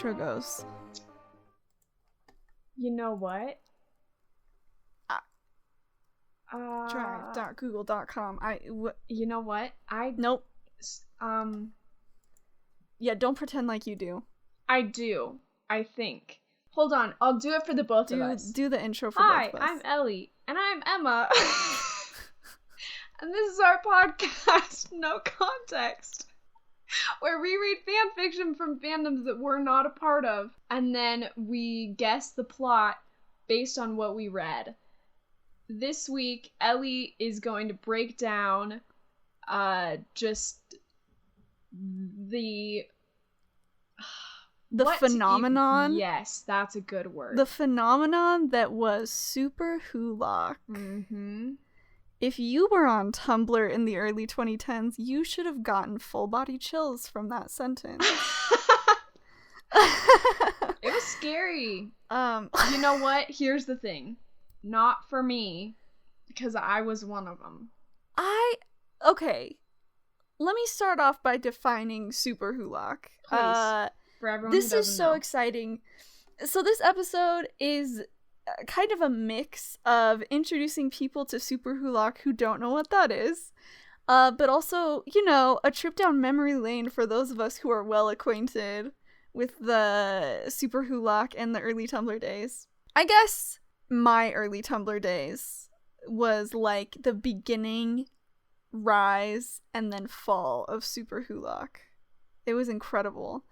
intro goes? You know what? Drive.google.com. You know what? Nope. Yeah, don't pretend like you do. I do. I think. Hold on. I'll do it for the both of us. Do the intro for Hi, both of us. I'm Ellie. And I'm Emma. And this is our podcast, No Context, where we read fanfiction from fandoms that we're not a part of, and then we guess the plot based on what we read. This week, Ellie is going to break down just the phenomenon. Yes, that's a good word. The phenomenon that was SuperWhoLock. Mm-hmm. If you were on Tumblr in the early 2010s, you should have gotten full body chills from that sentence. It was scary. You know what? Here's the thing. Not for me, because I was one of them. Okay. Let me start off by defining SuperWhoLock. Please. For everyone this who doesn't is so know. exciting. So this episode is kind of a mix of introducing people to SuperWhoLock who don't know what that is, but also, a trip down memory lane for those of us who are well acquainted with the SuperWhoLock and the early Tumblr days. I guess my early Tumblr days was like the beginning, rise, and then fall of SuperWhoLock. It was incredible.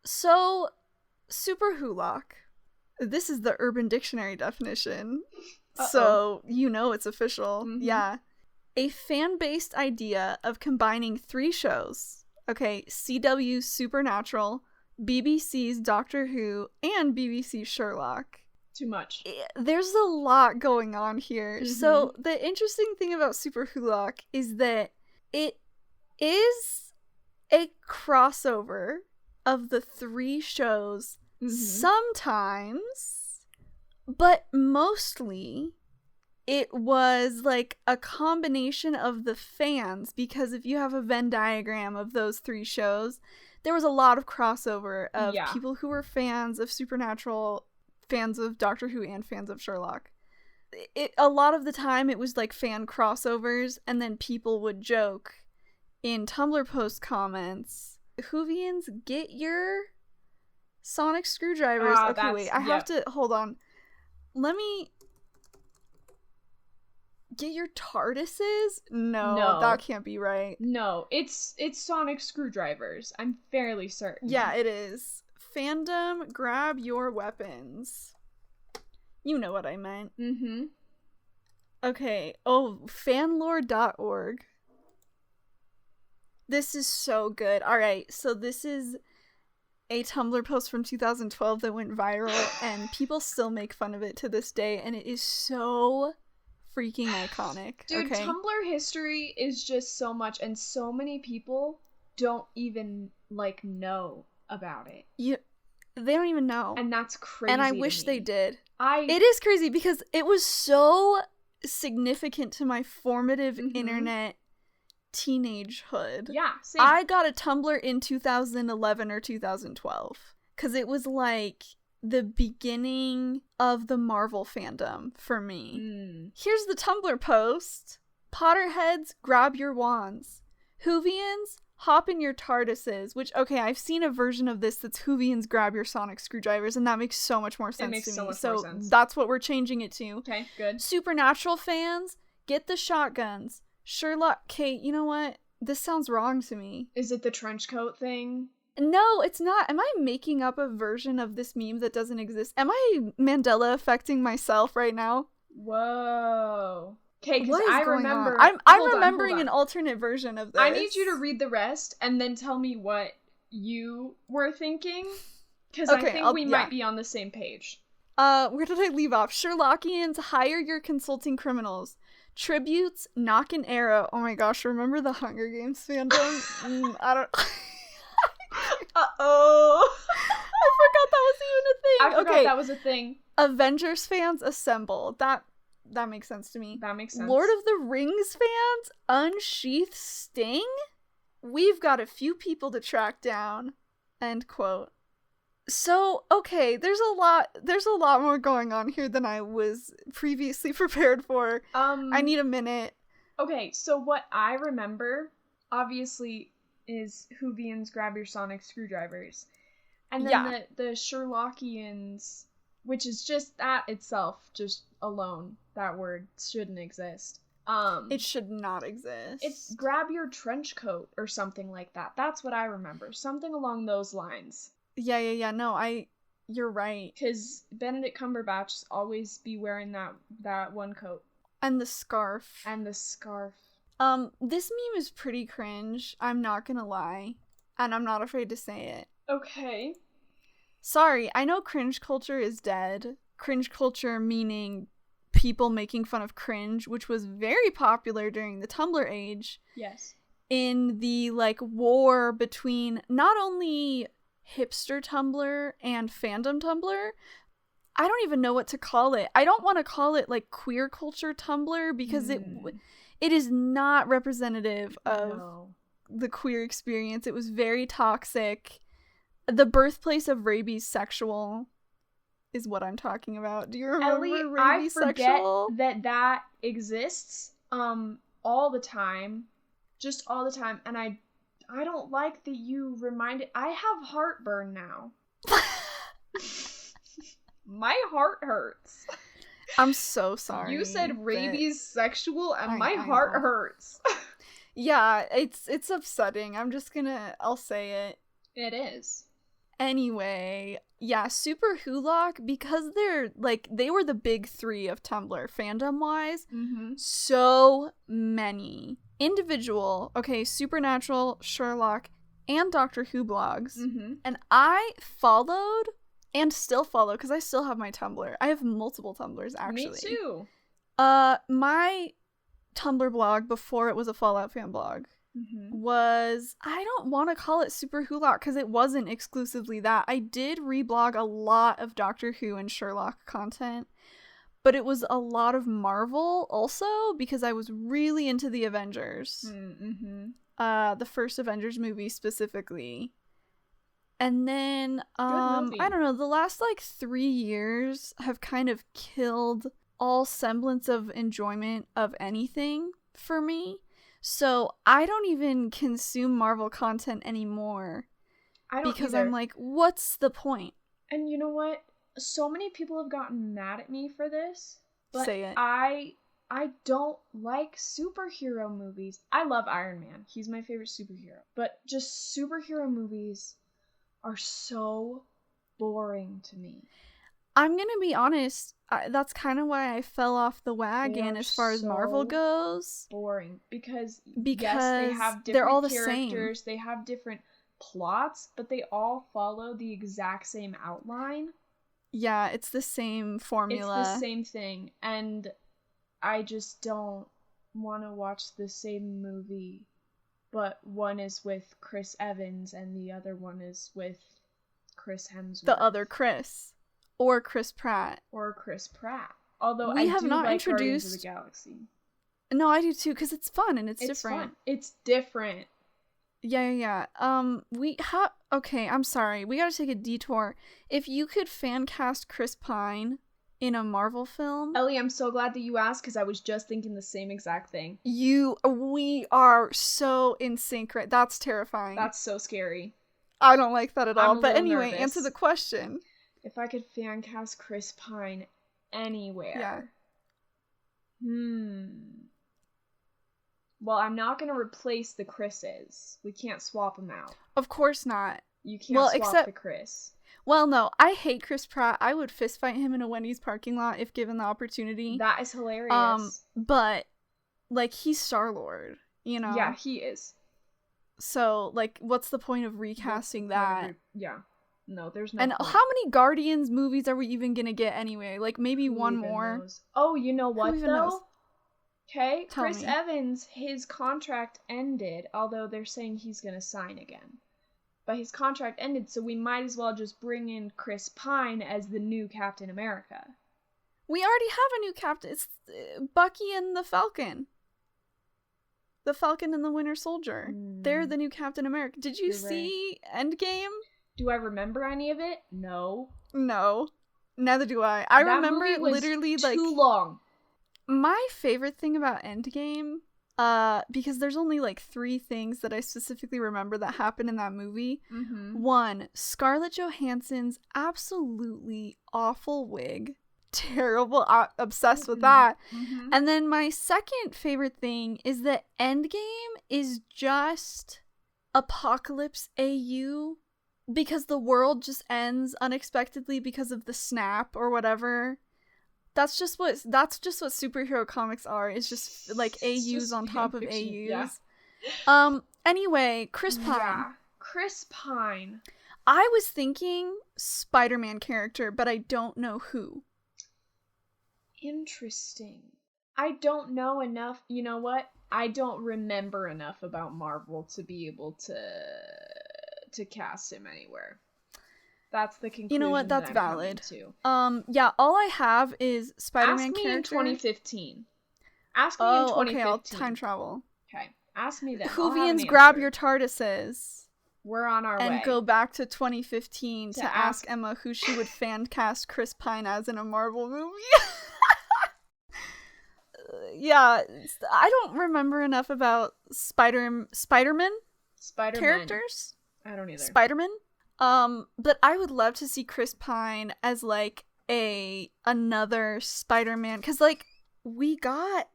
So, SuperWhoLock. This is the Urban Dictionary definition. Uh-oh. So, it's official. Mm-hmm. Yeah. A fan-based idea of combining 3 shows. Okay, CW's Supernatural, BBC's Doctor Who, and BBC's Sherlock. Too much. There's a lot going on here. Mm-hmm. So, the interesting thing about SuperWhoLock is that it is a crossover of the 3 shows. Mm-hmm. Sometimes, but mostly, it was like a combination of the fans, because if you have a Venn diagram of those 3 shows, there was a lot of crossover of people who were fans of Supernatural, fans of Doctor Who, and fans of Sherlock. A lot of the time, it was like fan crossovers, and then people would joke in Tumblr post comments, Whovians, get your sonic screwdrivers. Okay, wait, I have to, hold on. Let me... Get your TARDISes? No, that can't be right. No, it's sonic screwdrivers. I'm fairly certain. Yeah, it is. Fandom, grab your weapons. You know what I meant. Mm-hmm. Okay. Oh, fanlore.org. This is so good. Alright, so this is a Tumblr post from 2012 that went viral, and people still make fun of it to this day, and it is so freaking iconic. Dude, okay? Tumblr history is just so much, and so many people don't even, know about it. They don't even know. And that's crazy. And I wish they did. It is crazy because it was so significant to my formative internet teenagehood. Yeah, same. I got a Tumblr in 2011 or 2012 because it was like the beginning of the Marvel fandom for me. Here's the Tumblr post. Potterheads, grab your wands. Whovians, hop in your TARDISes. Which, okay, I've seen a version of this that's Whovians, grab your sonic screwdrivers, and that makes so much more sense to me. More sense. That's what we're changing it to. Okay, good. Supernatural fans, get the shotguns. Sherlock, Kate, you know what? This sounds wrong to me. Is it the trench coat thing? No, it's not. Am I making up a version of this meme that doesn't exist? Am I Mandela affecting myself right now? Whoa. Okay, because I remember... I'm remembering an alternate version of this. I need you to read the rest and then tell me what you were thinking. Because I think we might be on the same page. Where did I leave off? Sherlockians, hire your consulting criminals. Tributes, knock an arrow. Oh my gosh, remember the Hunger Games fandom? I don't... Uh-oh. I forgot that was even a thing. I forgot that was a thing. Avengers fans, assemble. That makes sense to me. That makes sense. Lord of the Rings fans, unsheath Sting? We've got a few people to track down. End quote. So, okay, there's a lot more going on here than I was previously prepared for. I need a minute. Okay, so what I remember, obviously, is Whovians grab your sonic screwdrivers. And then the Sherlockians, which is just that itself, just alone, that word shouldn't exist. It should not exist. It's grab your trench coat or something like that. That's what I remember. Something along those lines. Yeah. No, you're right. Because Benedict Cumberbatch always be wearing that one coat. And the scarf. This meme is pretty cringe. I'm not gonna lie. And I'm not afraid to say it. Okay. Sorry, I know cringe culture is dead. Cringe culture meaning people making fun of cringe, which was very popular during the Tumblr age. Yes. In the, like, war between not only hipster Tumblr and fandom Tumblr. I don't even know what to call it. I don't want to call it, like, queer culture Tumblr because it is not representative of the queer experience. It was very toxic. The birthplace of rabies sexual is what I'm talking about. Do you remember Ellie, rabies I forget sexual? that exists all the time. Just all the time. And I don't like that you reminded. I have heartburn now. My heart hurts. I'm so sorry. You said rabies sexual and my heart hurts. Yeah, it's upsetting. I'll say it. It is. Anyway, yeah, SuperWhoLock, because they were the big three of Tumblr, fandom-wise, so many individual, Supernatural, Sherlock, and Doctor Who blogs. And I followed, and still follow, because I still have my Tumblr. I have multiple Tumblrs, actually. Me too. My Tumblr blog, before it was a Fallout fan blog, was, I don't want to call it SuperWhoLock because it wasn't exclusively that. I did reblog a lot of Doctor Who and Sherlock content, but it was a lot of Marvel also because I was really into the Avengers. The first Avengers movie specifically. And then, I don't know, the last, 3 years have kind of killed all semblance of enjoyment of anything for me. So I don't even consume Marvel content anymore. I don't because either. I'm like, what's the point? And you know what? So many people have gotten mad at me for this. But Say it. I don't like superhero movies. I love Iron Man. He's my favorite superhero. But just superhero movies are so boring to me. I'm gonna be honest, that's kind of why I fell off the wagon as far as Marvel goes. Boring. Because yes, they have different they're all the characters, same. they have different plots, but they all follow the exact same outline. Yeah, it's the same formula. It's the same thing, and I just don't want to watch the same movie, but one is with Chris Evans and the other one is with Chris Hemsworth. The other Chris. Or Chris Pratt. Although we have not like introduced Guardians of the Galaxy. No, I do too, because it's fun and it's different. Fun. It's different. Yeah. Okay, I'm sorry. We gotta take a detour. If you could fan cast Chris Pine in a Marvel film... Ellie, I'm so glad that you asked, because I was just thinking the same exact thing. We are so in sync, right? That's terrifying. That's so scary. I don't like that at all. But anyway, nervous. Answer the question. If I could fan cast Chris Pine anywhere. Yeah. Well, I'm not going to replace the Chris's. We can't swap them out. Of course not. You can't swap the Chris. Well, no, I hate Chris Pratt. I would fist fight him in a Wendy's parking lot if given the opportunity. That is hilarious. But, he's Star-Lord, you know? Yeah, he is. So, what's the point of recasting that? Yeah. No, there's no And point. how many Guardians movies are we even gonna get anyway? Maybe one more? Knows? Oh, you know what, though? Okay, Chris me. Evans, his contract ended, although they're saying he's gonna sign again. But his contract ended, so we might as well just bring in Chris Pine as the new Captain America. We already have a new captain. It's Bucky and the Falcon. The Falcon and the Winter Soldier. They're the new Captain America. Did you see Endgame? Do I remember any of it? No. No. Neither do I. I That remember movie it was literally too long. My favorite thing about Endgame, because there's only like 3 things that I specifically remember that happened in that movie. Mm-hmm. 1, Scarlett Johansson's absolutely awful wig. Terrible. Obsessed with that. Mm-hmm. And then my second favorite thing is that Endgame is just Apocalypse AU, because the world just ends unexpectedly because of the snap or whatever. That's just what superhero comics are. It's just like AUs on top of AUs. Yeah. Anyway, Chris Pine. Yeah. Chris Pine. I was thinking Spider-Man character, but I don't know who. Interesting. I don't know enough. You know what? I don't remember enough about Marvel to be able to cast him anywhere. That's the conclusion. You know what? That's that valid. Yeah, all I have is Spider-Man character. Ask me in 2015. Ask me in 2015. Okay, I'll time travel. Okay, ask me then. Whovians, grab your TARDISes. We're on our way. And go back to 2015 to ask Emma who she would fan cast Chris Pine as in a Marvel movie. Yeah, I don't remember enough about Spider-Man characters. I don't either. Spider-Man. But I would love to see Chris Pine as like another Spider-Man, because like we got,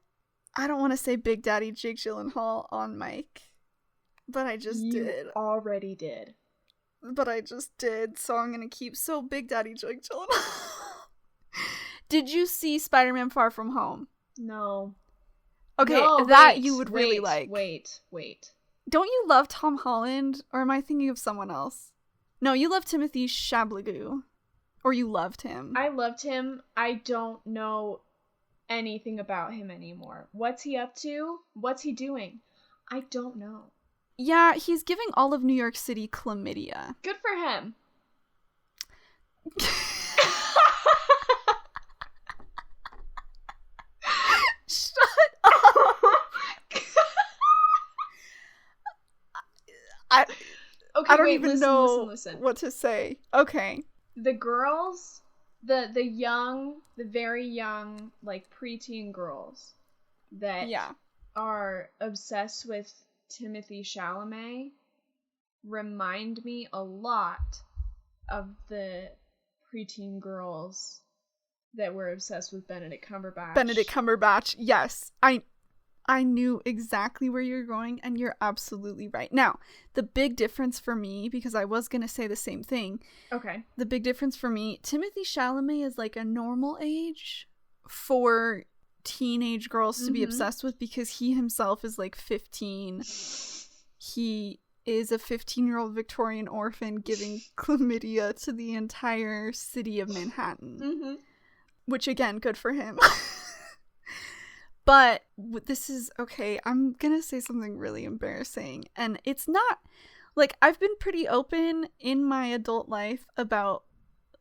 I don't want to say Big Daddy Jake Gyllenhaal on mic, but I just did. Already did. But I just did, so I'm gonna keep Big Daddy Jake Gyllenhaal. Did you see Spider-Man Far From Home? No. Okay, you would really like. Wait. Don't you love Tom Holland, or am I thinking of someone else? No, you love Timothy Chalamet. Or you loved him. I loved him. I don't know anything about him anymore. What's he up to? What's he doing? I don't know. Yeah, he's giving all of New York City chlamydia. Good for him. Shut up. I don't even know what to say. Okay. The girls, the very young, like preteen girls that are obsessed with Timothy Chalamet remind me a lot of the preteen girls that were obsessed with Benedict Cumberbatch. Yes. I knew exactly where you're going, and you're absolutely right. Now, the big difference for me, because I was going to say the same thing. Okay. The big difference for me, Timothy Chalamet is like a normal age for teenage girls to be obsessed with, because he himself is like 15. He is a 15-year-old Victorian orphan giving chlamydia to the entire city of Manhattan. Mm-hmm. Which, again, good for him. But this is, okay, I'm gonna say something really embarrassing. And it's not, like, I've been pretty open in my adult life about,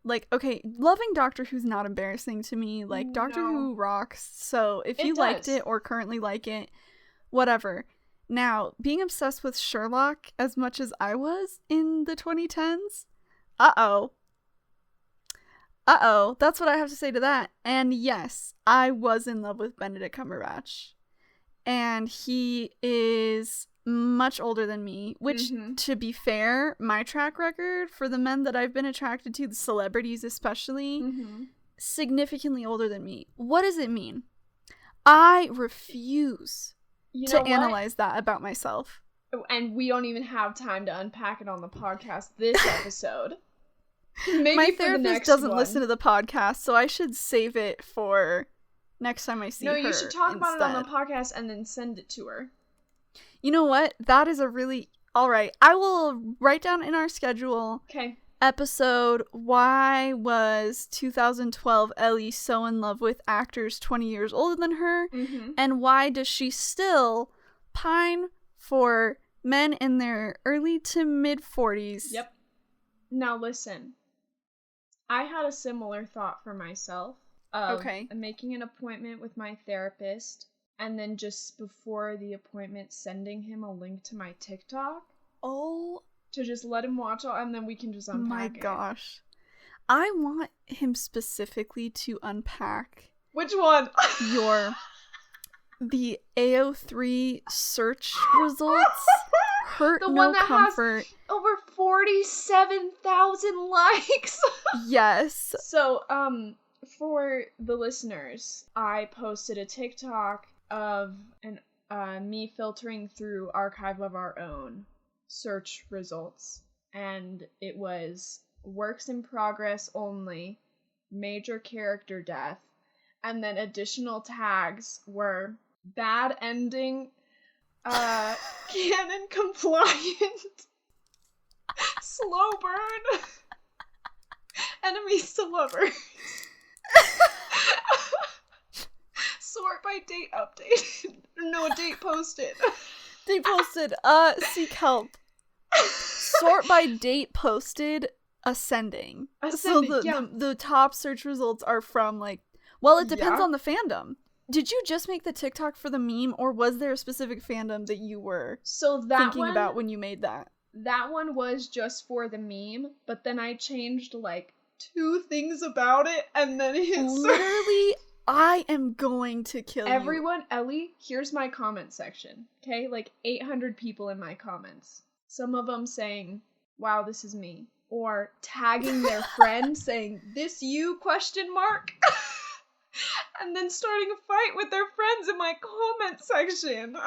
like, okay, loving Doctor Who's not embarrassing to me. Like, Doctor Who rocks. So if you liked it or currently like it, whatever. Now, being obsessed with Sherlock as much as I was in the 2010s, that's what I have to say to that. And yes, I was in love with Benedict Cumberbatch. And he is much older than me, which, to be fair, my track record for the men that I've been attracted to, the celebrities especially, significantly older than me. What does it mean? I refuse to analyze that about myself. And we don't even have time to unpack it on the podcast this episode. Maybe my therapist doesn't listen to the podcast, so I should save it for next time I see her. No, you should talk about it on the podcast and then send it to her. You know what? That is a really... Alright, I will write down in our schedule episode, why was 2012 Ellie so in love with actors 20 years older than her, and why does she still pine for men in their early to mid 40s? Yep. Now listen. I had a similar thought for myself of making an appointment with my therapist, and then just before the appointment sending him a link to my TikTok. Oh to just let him watch all, and then we can just unpack My it. gosh. I want him specifically to unpack Which one? the AO3 search results. Hurt, The no one that comfort. has over 47,000 likes. Yes. So, for the listeners, I posted a TikTok of me filtering through Archive of Our Own search results, and it was works in progress only, major character death, and then additional tags were bad ending, canon compliant, slow burn, enemies to lovers, sort by date updated, no, date posted. Date posted, seek help. Sort by date posted, ascending. So the top search results are from, like, well, it depends on the fandom. Did you just make the TikTok for the meme, or was there a specific fandom that you were thinking about when you made that? That one was just for the meme, but then I changed, like, 2 things about it, and then it hit literally, I am going to kill you. Everyone, Ellie, here's my comment section, okay? Like, 800 people in my comments. Some of them saying, wow, this is me. Or tagging their friend saying, this you, ? And then starting a fight with their friends in my comment section.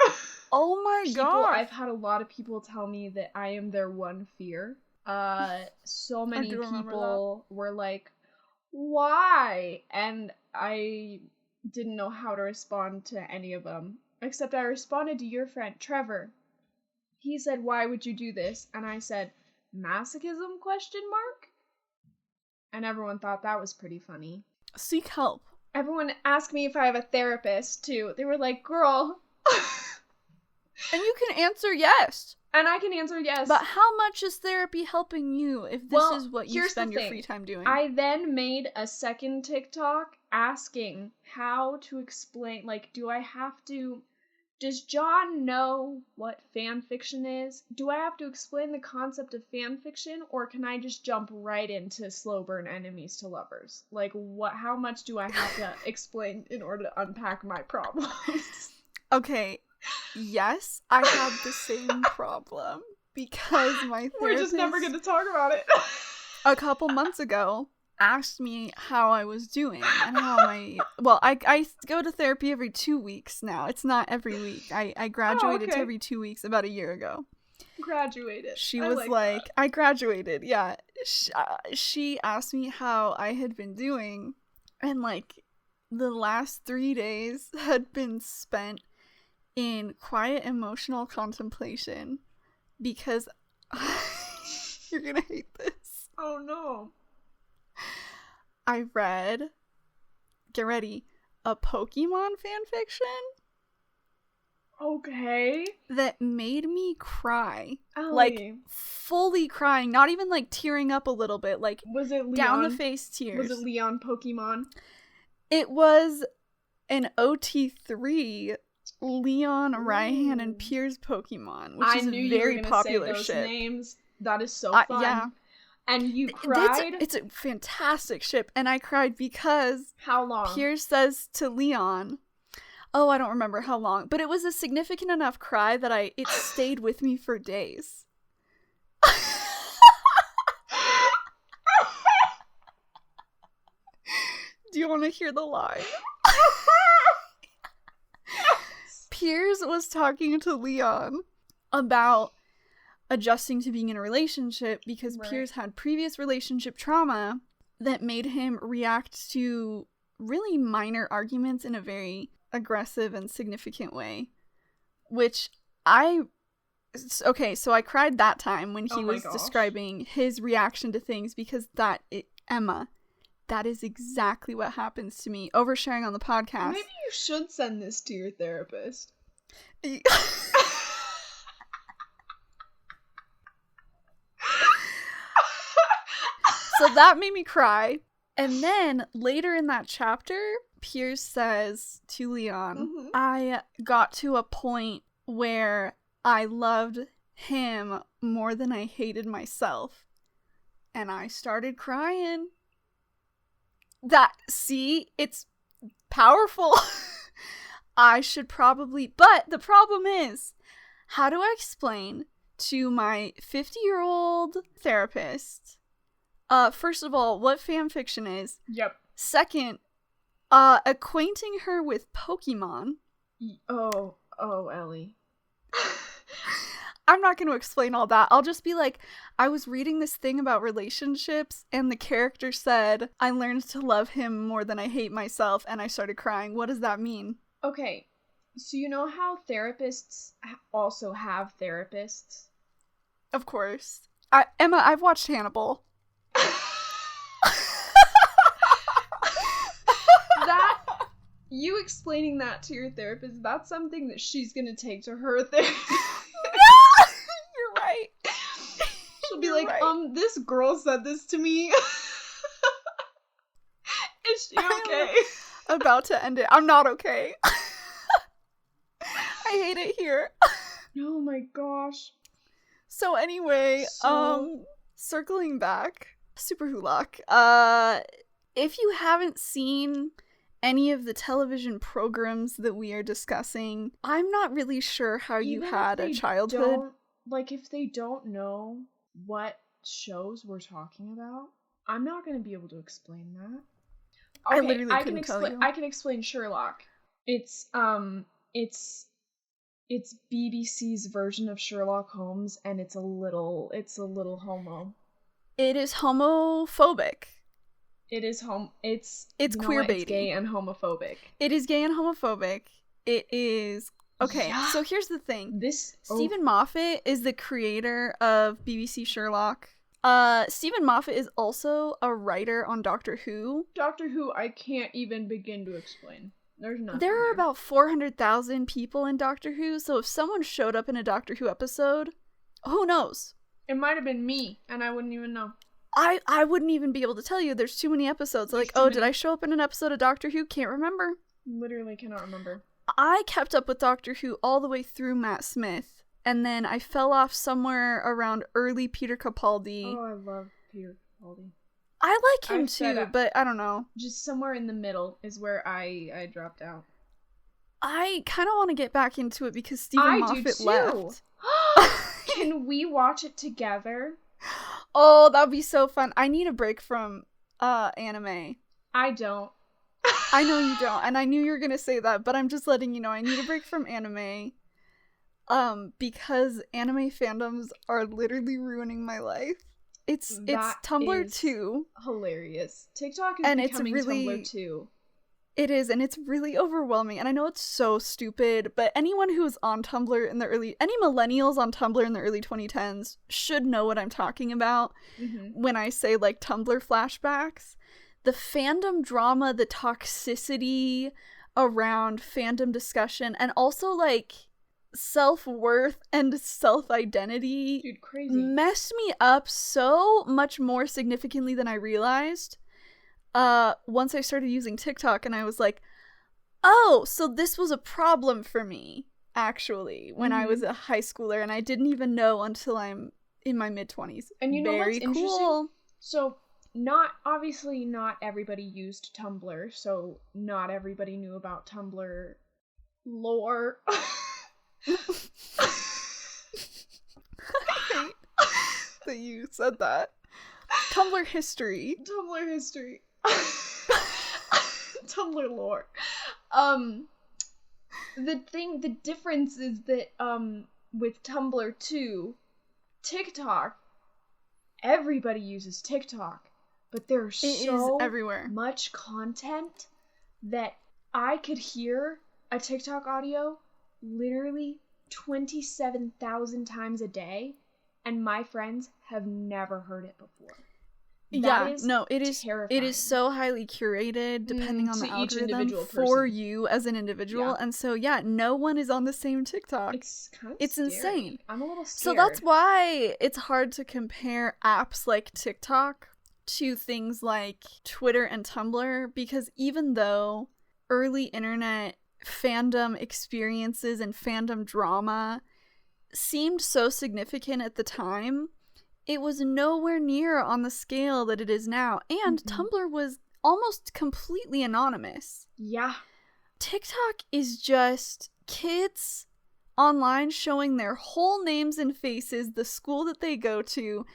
Oh my god. I've had a lot of people tell me that I am their one fear. So many people were like, why? And I didn't know how to respond to any of them. Except I responded to your friend, Trevor. He said, why would you do this? And I said, masochism ? And everyone thought that was pretty funny. Seek help. Everyone asked me if I have a therapist, too. They were like, girl. And you can answer yes. And I can answer yes. But how much is therapy helping you if this is what you spend your free time doing? I then made a second TikTok asking how to explain, like, does John know what fanfiction is? Do I have to explain the concept of fanfiction, or can I just jump right into slow burn enemies to lovers? Like, how much do I have to explain in order to unpack my problems? Okay, yes, I had the same problem because my therapist... We're just never going to talk about it. A couple months ago asked me how I was doing and how I go to therapy every 2 weeks now. It's not every week. I graduated to every 2 weeks about a year ago. Graduated. She was like I graduated, yeah. She asked me how I had been doing, and like the last 3 days had been spent in quiet emotional contemplation because you're gonna hate this. Oh no. I read, get ready, a Pokemon fanfiction. Okay. That made me cry. Ellie. Like, fully crying. Not even, like, tearing up a little bit. Like, was it Leon? Down the face tears. Was it Leon Pokemon? It was an OT3 Leon, Raihan, and Piers Pokemon, which is a very popular ship. Those names. That is so fun. Yeah. And you cried? It's a fantastic ship, and I cried because... How long? Piers says to Leon... Oh, I don't remember how long, but it was a significant enough cry that it stayed with me for days. Do you want to hear the line? Piers was talking to Leon about adjusting to being in a relationship because Piers had previous relationship trauma that made him react to really minor arguments in a very aggressive and significant way, which so I cried that time when he was describing his reaction to things because Emma, that is exactly what happens to me. Oversharing on the podcast. Maybe you should send this to your therapist. So that made me cry. And then later in that chapter, Piers says to Leon, I got to a point where I loved him more than I hated myself. And I started crying. See, it's powerful. I should probably, but the problem is, how do I explain to my 50-year-old therapist, first of all, what fan fiction is? Yep. Second, acquainting her with Pokemon. Oh, Ellie. I'm not going to explain all that. I'll just be like, I was reading this thing about relationships, and the character said, I learned to love him more than I hate myself, and I started crying. What does that mean? Okay, so you know how therapists also have therapists? Of course. Emma, I've watched Hannibal. You explaining that to your therapist, that's something that she's gonna take to her therapist. You're right. She'll be like, right. This girl said this to me. Is she okay? I'm about to end it. I'm not okay. I hate it here. Oh my gosh. So anyway, circling back, SuperWhoLock. If you haven't seen any of the television programs that we are discussing, I'm not really sure how you had a childhood. If they don't know what shows we're talking about, I'm not going to be able to explain that. Okay, I literally couldn't tell you. I can explain Sherlock. It's BBC's version of Sherlock Holmes, and it's a little homo. It is homophobic. It's queer baiting. It's gay and homophobic. It is gay and homophobic. It is okay. Yeah. So here's the thing. Stephen Moffat is the creator of BBC Sherlock. Stephen Moffat is also a writer on Doctor Who. Doctor Who, I can't even begin to explain. There's nothing. There are about 400,000 people in Doctor Who, so if someone showed up in a Doctor Who episode, who knows? It might have been me, and I wouldn't even know. I wouldn't even be able to tell you. There's too many episodes. Did I show up in an episode of Doctor Who? Can't remember. Literally cannot remember. I kept up with Doctor Who all the way through Matt Smith, and then I fell off somewhere around early Peter Capaldi. Oh, I love Peter Capaldi. I like him too, but I don't know. Just somewhere in the middle is where I dropped out. I kind of want to get back into it because Stephen Moffat left. Can we watch it together? Oh, that would be so fun. I need a break from anime. I don't. I know you don't, and I knew you were gonna say that, but I'm just letting you know I need a break from anime. Because anime fandoms are literally ruining my life. It's Tumblr too. Hilarious. TikTok is becoming Tumblr too. It is, and it's really overwhelming. And I know it's so stupid, but anyone who's on Tumblr in any millennials on Tumblr in the early 2010s should know what I'm talking about when I say, Tumblr flashbacks. The fandom drama, the toxicity around fandom discussion, and also, self-worth and self-identity. Dude, crazy. Messed me up so much more significantly than I realized. Once I started using TikTok, and I was like, oh, so this was a problem for me, actually, when I was a high schooler, and I didn't even know until I'm in my mid-20s. And you know Very what's cool. Interesting? So, obviously not everybody used Tumblr, so not everybody knew about Tumblr lore. I hate that you said that. Tumblr history. Tumblr lore. The difference is that, with Tumblr too, TikTok, everybody uses TikTok, but there's so everywhere. Much content that I could hear a TikTok audio literally 27,000 times a day, and my friends have never heard it before. It is terrifying. It is so highly curated depending on the algorithm for you as an individual, and so no one is on the same TikTok. It's kind of insane. I'm a little scared. So that's why it's hard to compare apps like TikTok to things like Twitter and Tumblr, because even though early internet fandom experiences and fandom drama seemed so significant at the time, it was nowhere near on the scale that it is now. And Tumblr was almost completely anonymous. Yeah. TikTok is just kids online showing their whole names and faces, the school that they go to,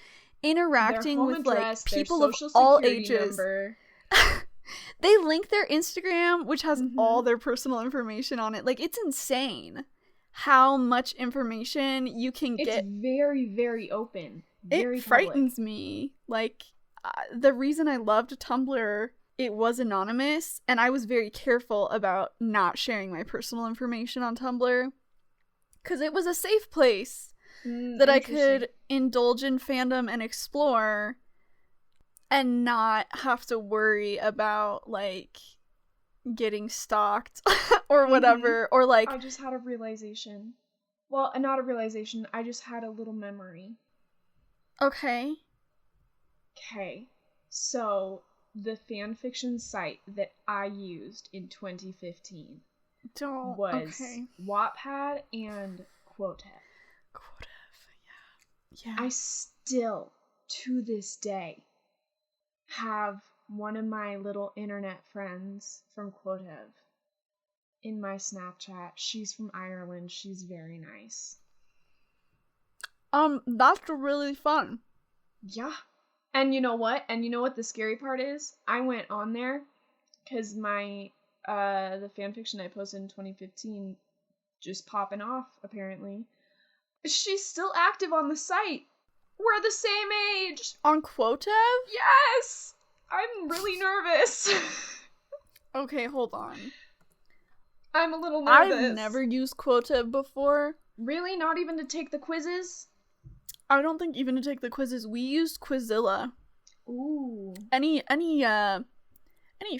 interacting with address, like people of all ages. Number. They link their Instagram, which has all their personal information on it. Like, it's insane how much information you can get. It's very, very open. Very it frightens me. Like, the reason I loved Tumblr, it was anonymous, and I was very careful about not sharing my personal information on Tumblr, because it was a safe place that I could indulge in fandom and explore and not have to worry about, like, getting stalked or whatever, or like... I just had a realization. Well, not a realization, I just had a little memory. Okay. So, the fanfiction site that I used in 2015 was Wattpad and Quotev. Yeah. I still, to this day, have one of my little internet friends from Quotev in my Snapchat. She's from Ireland. She's very nice. That's really fun. Yeah. And you know what? The scary part is? I went on there because my, the fanfiction I posted in 2015 just popping off, apparently. She's still active on the site. We're the same age. On Quotev? Yes! I'm really nervous. Okay, hold on. I'm a little nervous. I've never used Quotev before. Really? Not even to take the quizzes? I don't think even to take the quizzes. We used Quizilla. Ooh. Any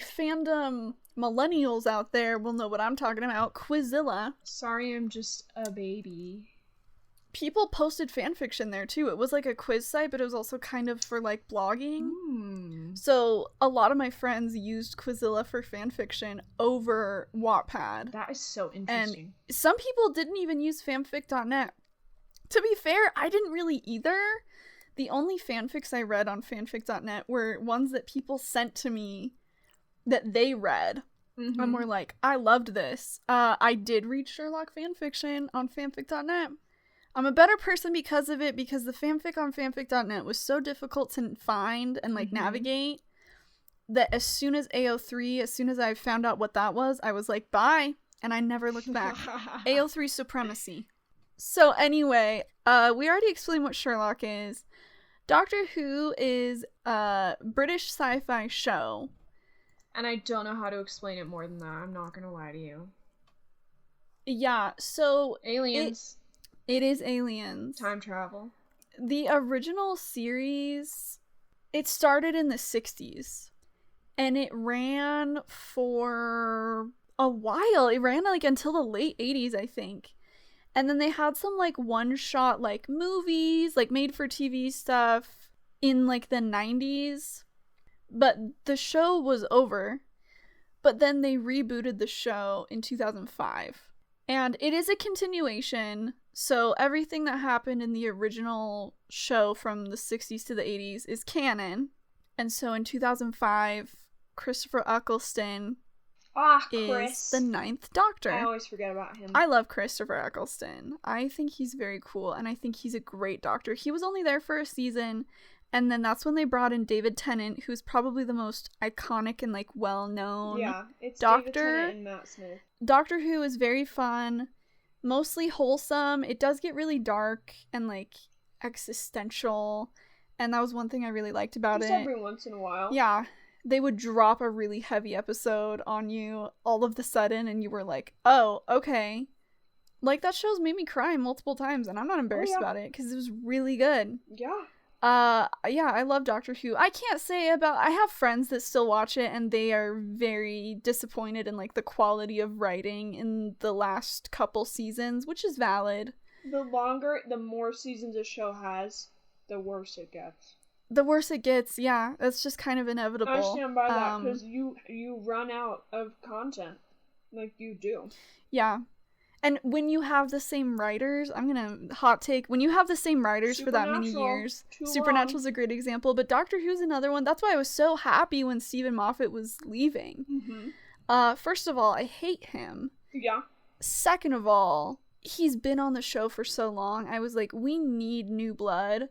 fandom millennials out there will know what I'm talking about. Quizilla. Sorry, I'm just a baby. People posted fanfiction there too. It was like a quiz site, but it was also kind of for like blogging. So a lot of my friends used Quizilla for fanfiction over Wattpad. That is so interesting. And some people didn't even use fanfic.net. To be fair, I didn't really either. The only fanfics I read on fanfic.net were ones that people sent to me that they read. And were like, I loved this. I did read Sherlock fanfiction on fanfic.net. I'm a better person because of it, because the fanfic on fanfic.net was so difficult to find and like navigate that as soon as AO3, as soon as I found out what that was, I was like, bye, and I never looked back. AO3 supremacy. So anyway, we already explained what Sherlock is. Doctor Who is a British sci-fi show. And I don't know how to explain it more than that, I'm not gonna lie to you. Yeah, so... Aliens. It is aliens. Time travel. The original series, it started in the 60s. And it ran for a while. It ran like until the late 80s, I think. And then they had some like one-shot like movies, like made-for-TV stuff in like the 90s. But the show was over. But then they rebooted the show in 2005. And it is a continuation. So everything that happened in the original show from the 60s to the 80s is canon. And so in 2005, Christopher Eccleston is the 9th Doctor. I always forget about him. I love Christopher Eccleston. I think he's very cool, and I think he's a great Doctor. He was only there for a season, and then that's when they brought in David Tennant, who's probably the most iconic and like well-known Doctor. David Tennant and Matt Smith. Doctor Who is very fun. Mostly wholesome. It does get really dark and like existential, and that was one thing I really liked about Just it. Every once in a while. Yeah, they would drop a really heavy episode on you all of the sudden, and you were like, "Oh, okay." Like that show's made me cry multiple times, and I'm not embarrassed about it because it was really good. Yeah. Yeah, I love Doctor Who. I can't say about... I have friends that still watch it, and they are very disappointed in, like, the quality of writing in the last couple seasons, which is valid. The more seasons a show has, the worse it gets. The worse it gets, yeah. That's just kind of inevitable. I stand by that, because you run out of content. Like, you do. Yeah. And when you have the same writers, I'm gonna hot take, when you have the same writers for that many years, Supernatural's a great example, but Doctor Who's another one. That's why I was so happy when Stephen Moffat was leaving. First of all, I hate him. Yeah. Second of all, he's been on the show for so long. I was like, we need new blood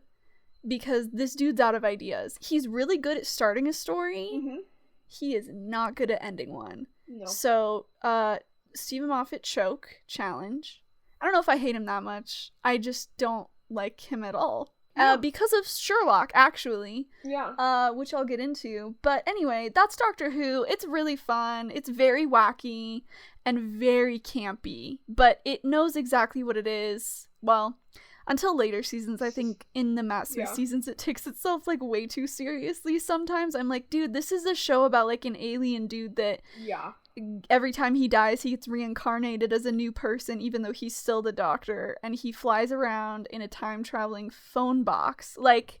because this dude's out of ideas. He's really good at starting a story. He is not good at ending one. No. So, Stephen Moffat challenge. I don't know if I hate him that much. I just don't like him at all. Because of Sherlock, actually. Yeah. Which I'll get into. But anyway, that's Doctor Who. It's really fun. It's very wacky and very campy. But it knows exactly what it is. Well, until later seasons. I think in the Matt Smith seasons, it takes itself, like, way too seriously sometimes. I'm like, dude, this is a show about, like, an alien dude that... Yeah. Every time he dies, he gets reincarnated as a new person, even though he's still the Doctor, and he flies around in a time-traveling phone box. Like,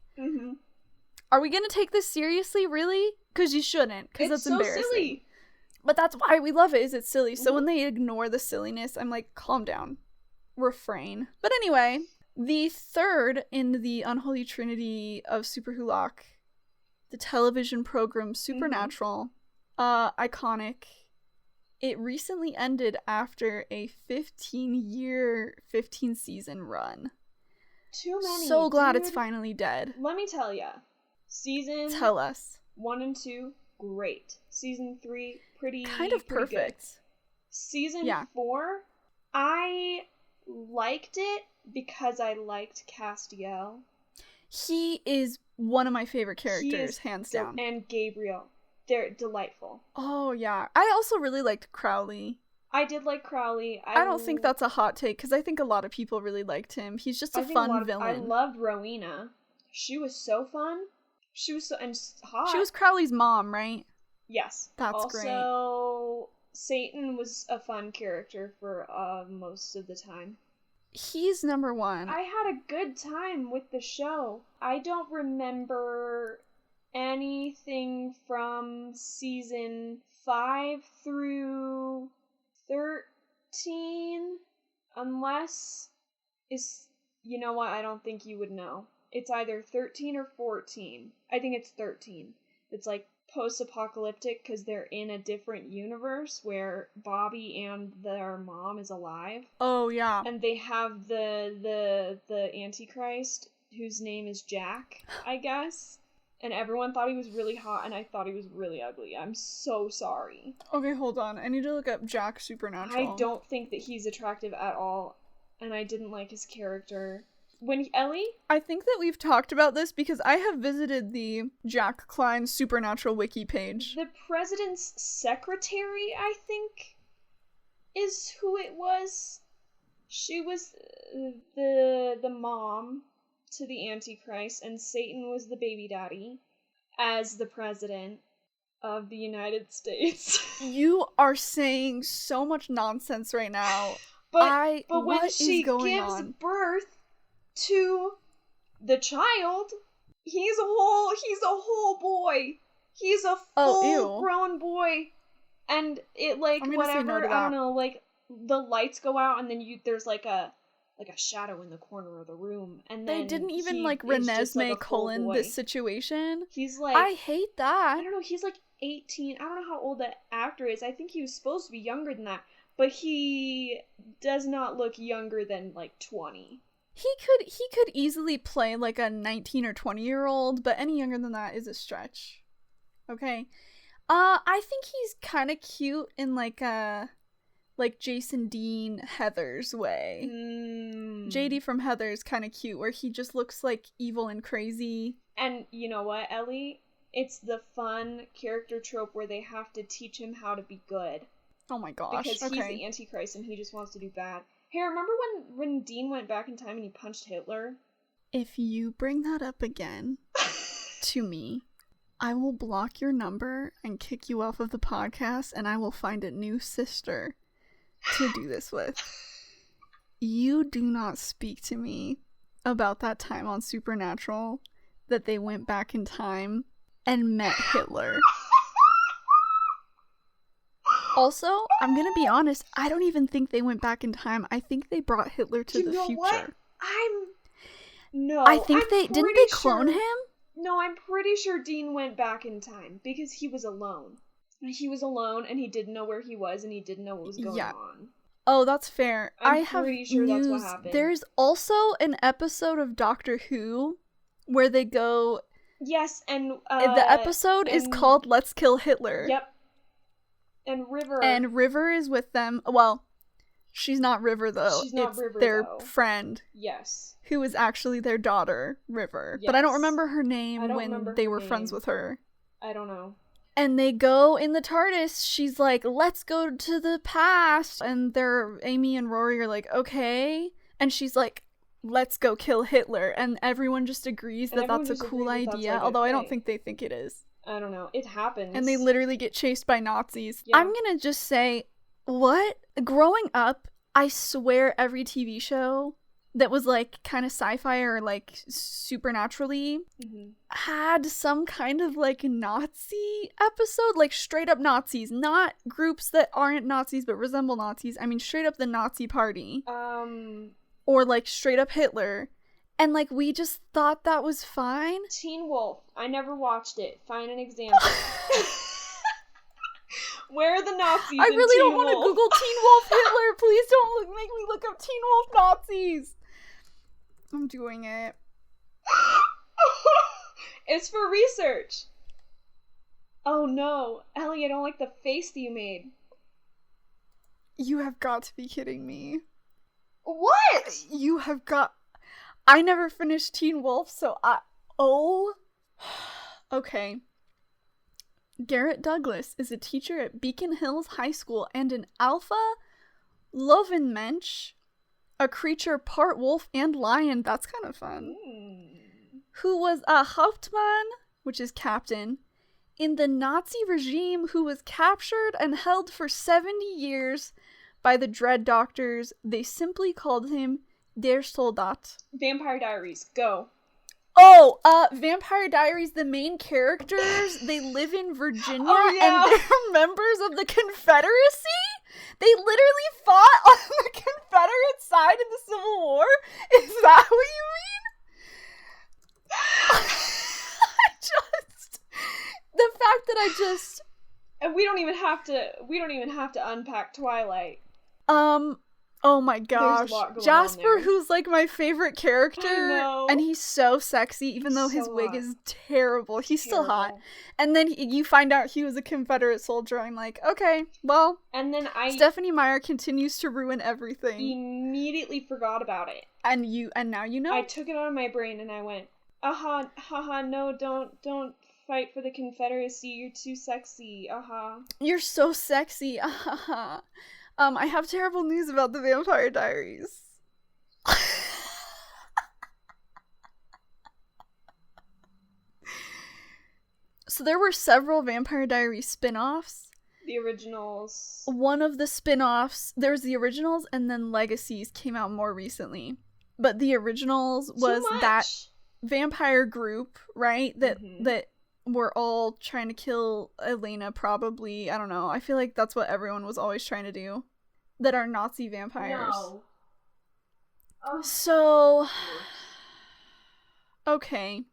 are we gonna take this seriously, really? Because you shouldn't, because that's embarrassing. It's so silly. But that's why we love it, is it's silly. So when they ignore the silliness, I'm like, calm down. Refrain. But anyway, the third in the unholy trinity of SuperWhoLock, the television program Supernatural, iconic. It recently ended after a 15-year, 15-season run. Too many. So glad it's finally dead. Let me tell ya. Tell us. 1 and 2, great. Season 3, pretty perfect. Good. Season 4, I liked it because I liked Castiel. He is one of my favorite characters, hands down. And Gabriel. They're delightful. Oh, yeah. I also really liked Crowley. I did like Crowley. I don't think that's a hot take, because I think a lot of people really liked him. He's just a fun villain. I loved Rowena. She was so fun. She was so and hot. She was Crowley's mom, right? Yes. That's great. Also, Satan was a fun character for most of the time. He's number one. I had a good time with the show. I don't remember anything from season 5 through 13, unless you know what, I don't think you would know. It's either 13 or 14. I think it's 13. It's like post-apocalyptic because they're in a different universe where Bobby and their mom is alive. Oh yeah. And they have the Antichrist, whose name is Jack, I guess. And everyone thought he was really hot, and I thought he was really ugly. I'm so sorry. Okay, hold on. I need to look up Jack Supernatural. I don't think that he's attractive at all, and I didn't like his character. Ellie? I think that we've talked about this because I have visited the Jack Klein Supernatural wiki page. The president's secretary, I think, is who it was. She was the mom to the Antichrist, and Satan was the baby daddy as the president of the United States. You are saying so much nonsense right now. But when she gives on? birth to the child, he's a whole boy. He's a full grown boy. And it whatever, I don't know, like the lights go out and then there's like a shadow in the corner of the room, and then they didn't even Renesmee Cullen this situation. He's like, I hate that. I don't know. He's like 18. I don't know how old that actor is. I think he was supposed to be younger than that, but he does not look younger than like 20. He could easily play like a 19 or 20-year-old, but any younger than that is a stretch. Okay, I think he's kind of cute in like a. Like Jason Dean Heathers way. JD from Heathers kind of cute, where he just looks like evil and crazy. And you know what, Ellie? It's the fun character trope where they have to teach him how to be good. Oh my gosh. Because he's the Antichrist and he just wants to do bad. Hey, remember when Dean went back in time and he punched Hitler? If you bring that up again to me, I will block your number and kick you off of the podcast, and I will find a new sister to do this with. You do not speak to me about that time on Supernatural that they went back in time and met Hitler. Also, I'm gonna be honest, I don't even think they went back in time. I think they brought Hitler to the future. What? I think didn't they clone him? No, I'm pretty sure Dean went back in time because he was alone. He was alone and he didn't know where he was and he didn't know what was going on. Oh, that's fair. I'm pretty sure that's what happened. There's also an episode of Doctor Who where they go... Yes, and... the episode is called Let's Kill Hitler. Yep. And River. And River is with them. Well, she's not River, though. She's not River, their though. friend. Yes. Who is actually their daughter, River. Yes. But I don't remember her name when they were friends with her. I don't know. And they go in the TARDIS. She's like, let's go to the past. And Amy and Rory are like, okay. And she's like, let's go kill Hitler. And everyone just agrees that that's a cool idea. Although I don't think they think it is. I don't know. It happens. And they literally get chased by Nazis. Yeah. I'm gonna just say, what? Growing up, I swear every TV show that was like kind of sci-fi or like supernaturally had some kind of like Nazi episode, like straight up Nazis, not groups that aren't Nazis but resemble Nazis. I mean straight up the Nazi party. Or like straight up Hitler. And like we just thought that was fine. Teen Wolf. I never watched it. Find an example. Where are the Nazis? I really don't want to Google Teen Wolf Hitler. Please don't make me look up Teen Wolf Nazis. I'm doing it. It's for research. Oh no. Ellie, I don't like the face that you made. You have got to be kidding me. What? You have got... I never finished Teen Wolf, so Okay. Garrett Douglas is a teacher at Beacon Hills High School and an alpha Lovenmensch, a creature part wolf and lion, that's kind of fun, who was a Hauptmann, which is captain, in the Nazi regime, who was captured and held for 70 years by the Dread Doctors. They simply called him Der Soldat. Vampire Diaries, go. Vampire Diaries, the main characters, they live in Virginia, yeah. And they're members of the Confederacy? They literally fought on the Confederate side in the Civil War? Is that what you mean? The fact that And we don't even have to unpack Twilight. Oh my gosh. Jasper, who's like my favorite character, and he's so sexy, even though his wig is terrible. He's still hot. And then you find out he was a Confederate soldier. I'm like, okay, well. And then Stephanie Meyer continues to ruin everything. Immediately forgot about it. And now you know? I took it out of my brain and I went, haha, no, don't fight for the Confederacy. You're too sexy. You're so sexy. I have terrible news about the Vampire Diaries. So there were several Vampire Diaries spin-offs. The originals. One of the spin-offs, there was the originals and then Legacies came out more recently. But the originals was that vampire group, right? That were all trying to kill Elena, probably. I don't know. I feel like that's what everyone was always trying to do. That are Nazi vampires. No. So... Okay.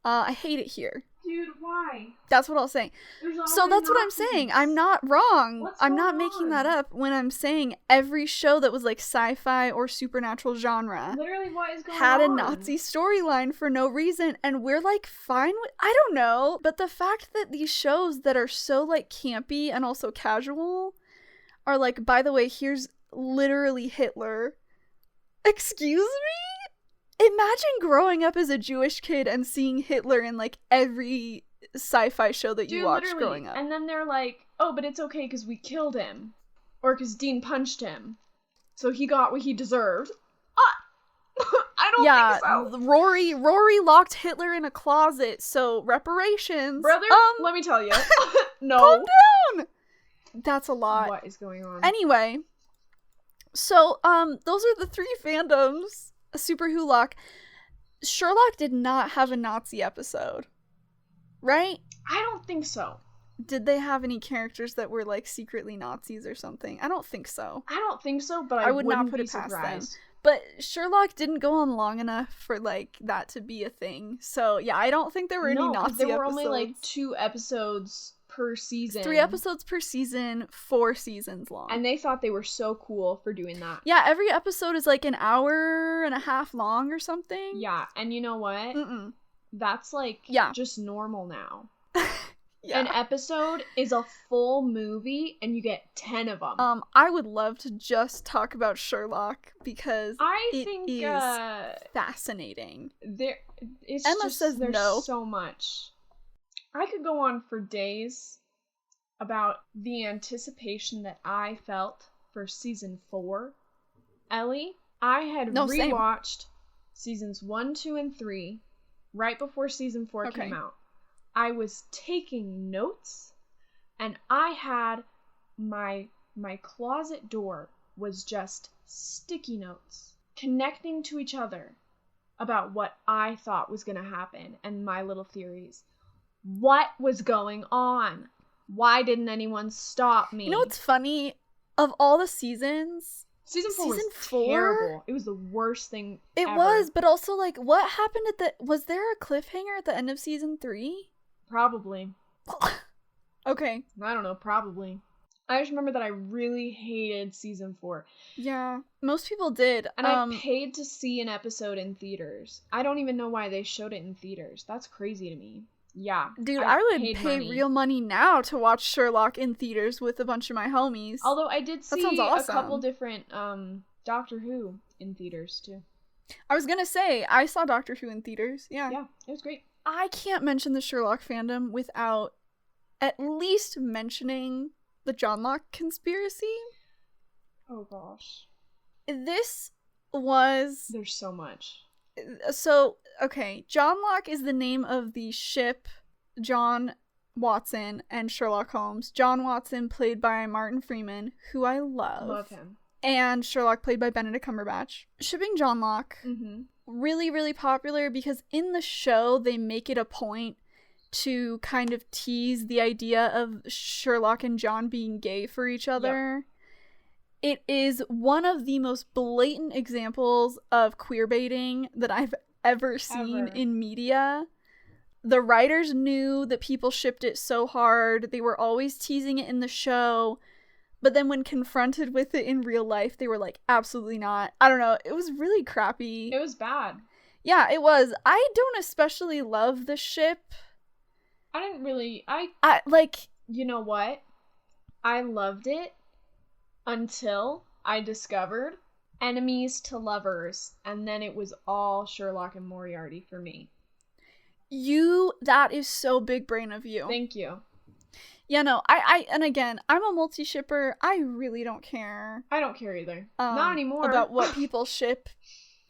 I hate it here. Dude, why? That's what I'll say. So that's what I'm saying. I'm not wrong. I'm not making that up when I'm saying every show that was like sci-fi or supernatural genre literally what is going had on? a Nazi storyline for no reason, and we're like fine with, I don't know, but the fact that these shows that are so like campy and also casual are like, by the way, here's literally Hitler. Excuse me? Imagine growing up as a Jewish kid and seeing Hitler in like every sci-fi show that you watched growing up. And then they're like, oh, but it's okay because we killed him. Or because Dean punched him. So he got what he deserved. I don't think so. Rory locked Hitler in a closet, so reparations. Brother, let me tell you. No. Calm down! That's a lot. What is going on? Anyway, so, those are the three fandoms. SuperWhoLock. Sherlock did not have a Nazi episode. Right? I don't think so. did they have any characters that were like secretly Nazis or something? I don't think so. I don't think so, but I would not put be it past surprised. them. But Sherlock didn't go on long enough for like that to be a thing. So yeah, I don't think there were any Nazi episodes. There were only like 2 episodes per season. 3 episodes per season, 4 seasons long. And they thought they were so cool for doing that. Yeah, every episode is like an hour and a half long or something. Yeah, and you know what? That's like just normal now. Yeah. An episode is a full movie and you get 10 of them. I would love to just talk about Sherlock because it is fascinating. Emma says there's no. So much. I could go on for days about the anticipation that I felt for season 4. Ellie, I had rewatched seasons 1, 2, and 3 right before season 4 came out. I was taking notes, and I had my closet door was just sticky notes connecting to each other about what I thought was going to happen and my little theories. What was going on? Why didn't anyone stop me? You know what's funny? Of all the seasons, Season 4 was terrible. It was the worst thing ever. It was, but also, like, what happened was there a cliffhanger at the end of season 3? Probably. Okay. I don't know, probably. I just remember that I really hated season 4. Yeah, most people did. And I paid to see an episode in theaters. I don't even know why they showed it in theaters. That's crazy to me. Yeah. Dude, I would pay real money now to watch Sherlock in theaters with a bunch of my homies. Although I did see a couple different Doctor Who in theaters too. I was gonna say, I saw Doctor Who in theaters. Yeah. Yeah, it was great. I can't mention the Sherlock fandom without at least mentioning the John Locke conspiracy. Oh gosh. This was... There's so much. So, okay, John Locke is the name of the ship John Watson and Sherlock Holmes. John Watson, played by Martin Freeman, who I love. Love him. And Sherlock, played by Benedict Cumberbatch. Shipping John Locke, really, really popular because in the show, they make it a point to kind of tease the idea of Sherlock and John being gay for each other. Yep. It is one of the most blatant examples of queerbaiting that I've ever seen in media. The writers knew that people shipped it so hard. They were always teasing it in the show. But then when confronted with it in real life, they were like, absolutely not. I don't know. It was really crappy. It was bad. Yeah, it was. I don't especially love the ship. I didn't really... I like... You know what? I loved it until I discovered enemies to lovers, and then it was all Sherlock and Moriarty for me. That is so big brain of you. Thank you. Yeah, no, and again, I'm a multi-shipper. I really don't care. I don't care either. Not anymore. About what people ship.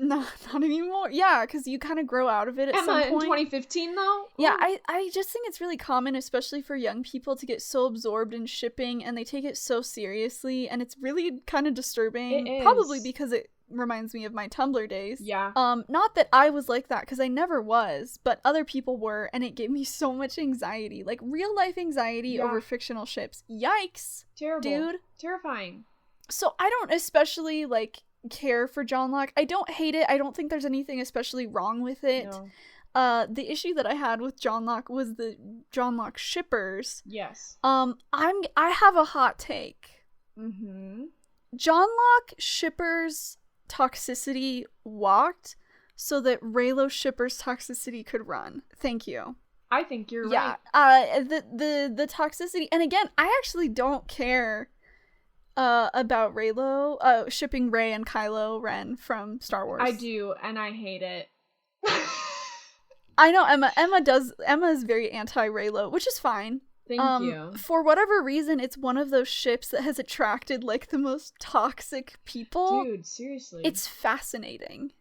No, not anymore. Yeah, because you kind of grow out of it at some point. In 2015, though? Yeah, I just think it's really common, especially for young people, to get so absorbed in shipping, and they take it so seriously, and it's really kind of disturbing. It is. Probably because it reminds me of my Tumblr days. Yeah. Not that I was like that, because I never was, but other people were, and it gave me so much anxiety. Like, real-life anxiety over fictional ships. Yikes. Terrible. Dude. Terrifying. So I don't especially, like, care for John Locke. I don't hate it. I don't think there's anything especially wrong with it. No. The issue that I had with John Locke was the John Locke shippers. Yes. I have a hot take. John Locke shippers toxicity walked so that Raylo shippers toxicity could run. Thank you. I think you're right. Yeah. The toxicity, and again, I actually don't care about Raylo, shipping Rey and Kylo Ren from Star Wars. I do, and I hate it. I know Emma is very anti-Raylo, which is fine. Thank you. For whatever reason, it's one of those ships that has attracted, like, the most toxic people. Dude, seriously. It's fascinating.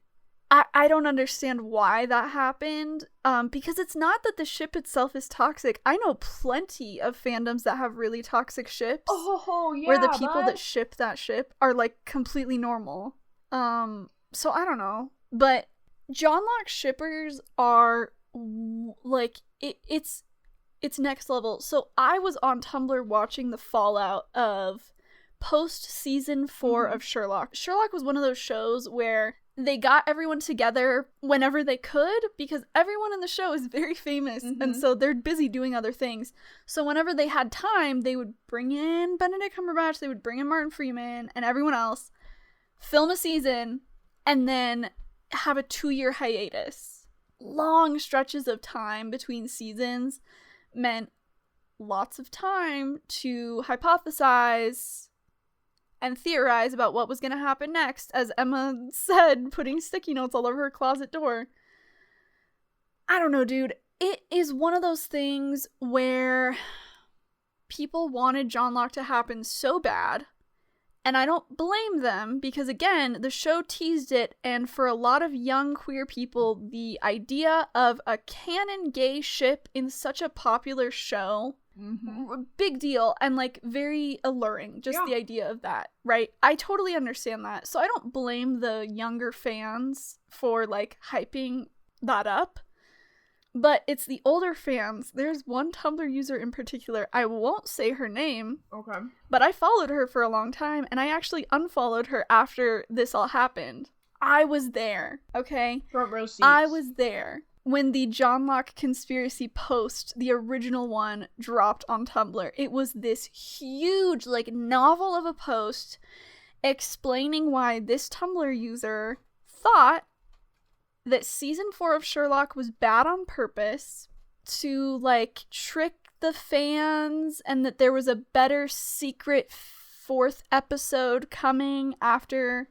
I don't understand why that happened, because it's not that the ship itself is toxic. I know plenty of fandoms that have really toxic ships. Oh, yeah, where the people that ship that ship are, like, completely normal. So I don't know. But John Locke shippers are, like, it's it's next level. So I was on Tumblr watching the fallout of post season 4 of Sherlock. Sherlock was one of those shows where they got everyone together whenever they could, because everyone in the show is very famous, and so they're busy doing other things. So whenever they had time, they would bring in Benedict Cumberbatch, they would bring in Martin Freeman, and everyone else, film a season, and then have a 2-year hiatus. Long stretches of time between seasons meant lots of time to hypothesize and theorize about what was going to happen next, as Emma said, putting sticky notes all over her closet door. I don't know, dude. It is one of those things where people wanted John Locke to happen so bad, and I don't blame them, because again, the show teased it, and for a lot of young queer people, the idea of a canon gay ship in such a popular show, big deal, and like very alluring, just the idea of that, right? I totally understand that, so I don't blame the younger fans for like hyping that up, but it's the older fans. There's one Tumblr user in particular, I won't say her name, but I followed her for a long time, and I actually unfollowed her after this all happened. I was there, okay? Front row seats. I was there when the John Locke conspiracy post, the original one, dropped on Tumblr. It was this huge, like, novel of a post explaining why this Tumblr user thought that season 4 of Sherlock was bad on purpose to, like, trick the fans, and that there was a better secret 4th episode coming after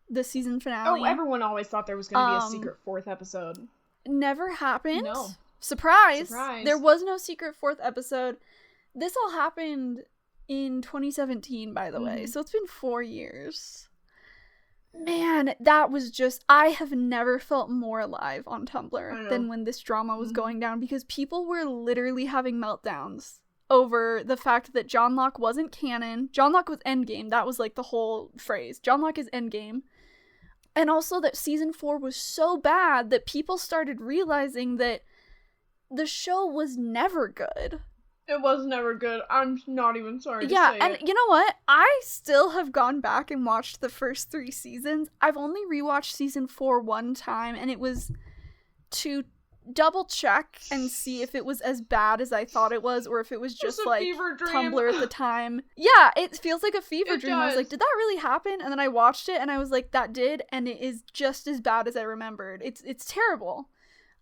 the season finale. Oh, everyone always thought there was going to be a secret 4th episode. Never happened. No. Surprise. There was no secret 4th episode. This all happened in 2017, by the way. So it's been 4 years. Man, that was just... I have never felt more alive on Tumblr than when this drama was going down, because people were literally having meltdowns over the fact that John Locke wasn't canon. John Locke was endgame. That was like the whole phrase. John Locke is endgame. And also that season 4 was so bad that people started realizing that the show was never good. It was never good. I'm not even sorry to say Yeah, and it. you know what? I still have gone back and watched the first 3 seasons. I've only rewatched season 4 one time, and it was to double check and see if it was as bad as I thought it was, or if it was just like Tumblr at the time. Yeah, it feels like a fever dream. I was like, did that really happen? And then I watched it and I was like, that did, and it is just as bad as I remembered. It's terrible.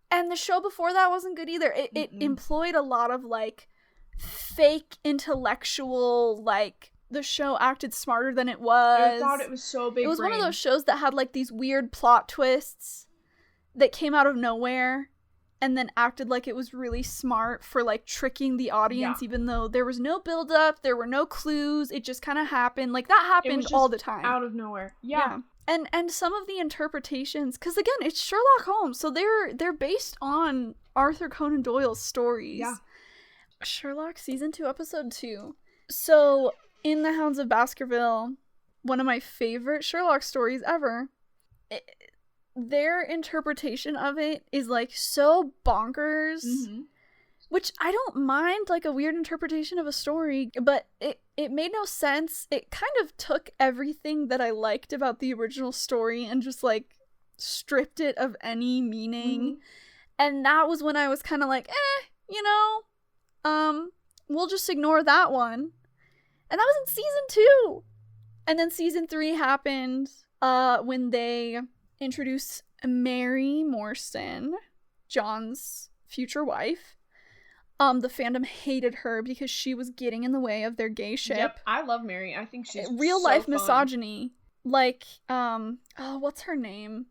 And the show before that wasn't good either. It employed a lot of like fake intellectual, like the show acted smarter than it was. I thought it was so big. It was one of those shows that had like these weird plot twists that came out of nowhere, and then acted like it was really smart for, like, tricking the audience, even though there was no build-up, there were no clues, it just kind of happened. Like, that happened all the time. Out of nowhere. Yeah. And some of the interpretations, because, again, it's Sherlock Holmes, so they're based on Arthur Conan Doyle's stories. Yeah. Sherlock Season 2, Episode 2. So, in The Hounds of Baskerville, one of my favorite Sherlock stories ever, their interpretation of it is like so bonkers, which I don't mind, like a weird interpretation of a story, but it made no sense. It kind of took everything that I liked about the original story and just like stripped it of any meaning. And that was when I was kind of like, we'll just ignore that one. And that was in season 2. And then season 3 happened when they introduce Mary Morstan, John's future wife. The fandom hated her because she was getting in the way of their gay ship. Yep, I love Mary. I think she's real so life fun. Misogyny. Like, what's her name?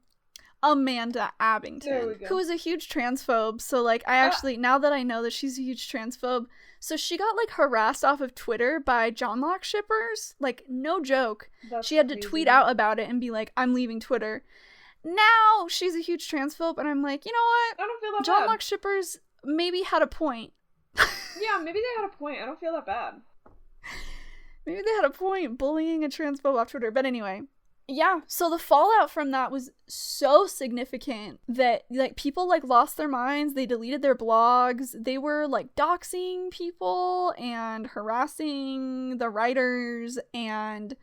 Amanda Abington, who is a huge transphobe. So, like, I actually, now that I know that she's a huge transphobe, so she got, like, harassed off of Twitter by John Locke shippers. Like, no joke. She had to tweet out about it and be like, I'm leaving Twitter. Now she's a huge transphobe, and I'm like, you know what? I don't feel that John bad. Locke shippers maybe had a point. Yeah, maybe they had a point. I don't feel that bad. Maybe they had a point bullying a transphobe off Twitter. But anyway, Yeah, so the fallout from that was so significant that like people like lost their minds, they deleted their blogs, they were like doxing people and harassing the writers and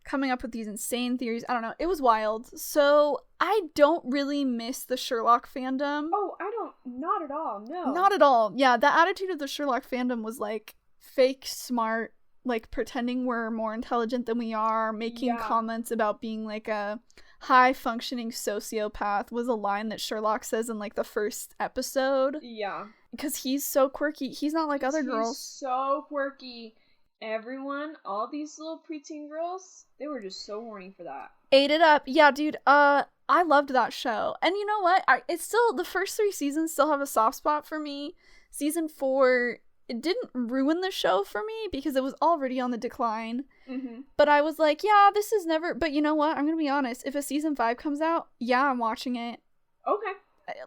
coming up with these insane theories. I don't know, it was wild. So I don't really miss the Sherlock fandom. Oh, I don't, not at all, no. Not at all. Yeah, the attitude of the Sherlock fandom was like fake smart, like pretending we're more intelligent than we are, making comments about being like a high functioning sociopath was a line that Sherlock says in like the first episode. Yeah. Because he's so quirky. He's not like other girls. He's so quirky. Everyone, all these little preteen girls, they were just so horny for that. Ate it up. Yeah, dude, I loved that show. And you know what? It's still, the first 3 seasons still have a soft spot for me. Season 4, it didn't ruin the show for me because it was already on the decline. Mm-hmm. But I was like, yeah, this is never... But you know what? I'm going to be honest. If a season 5 comes out, yeah, I'm watching it. Okay.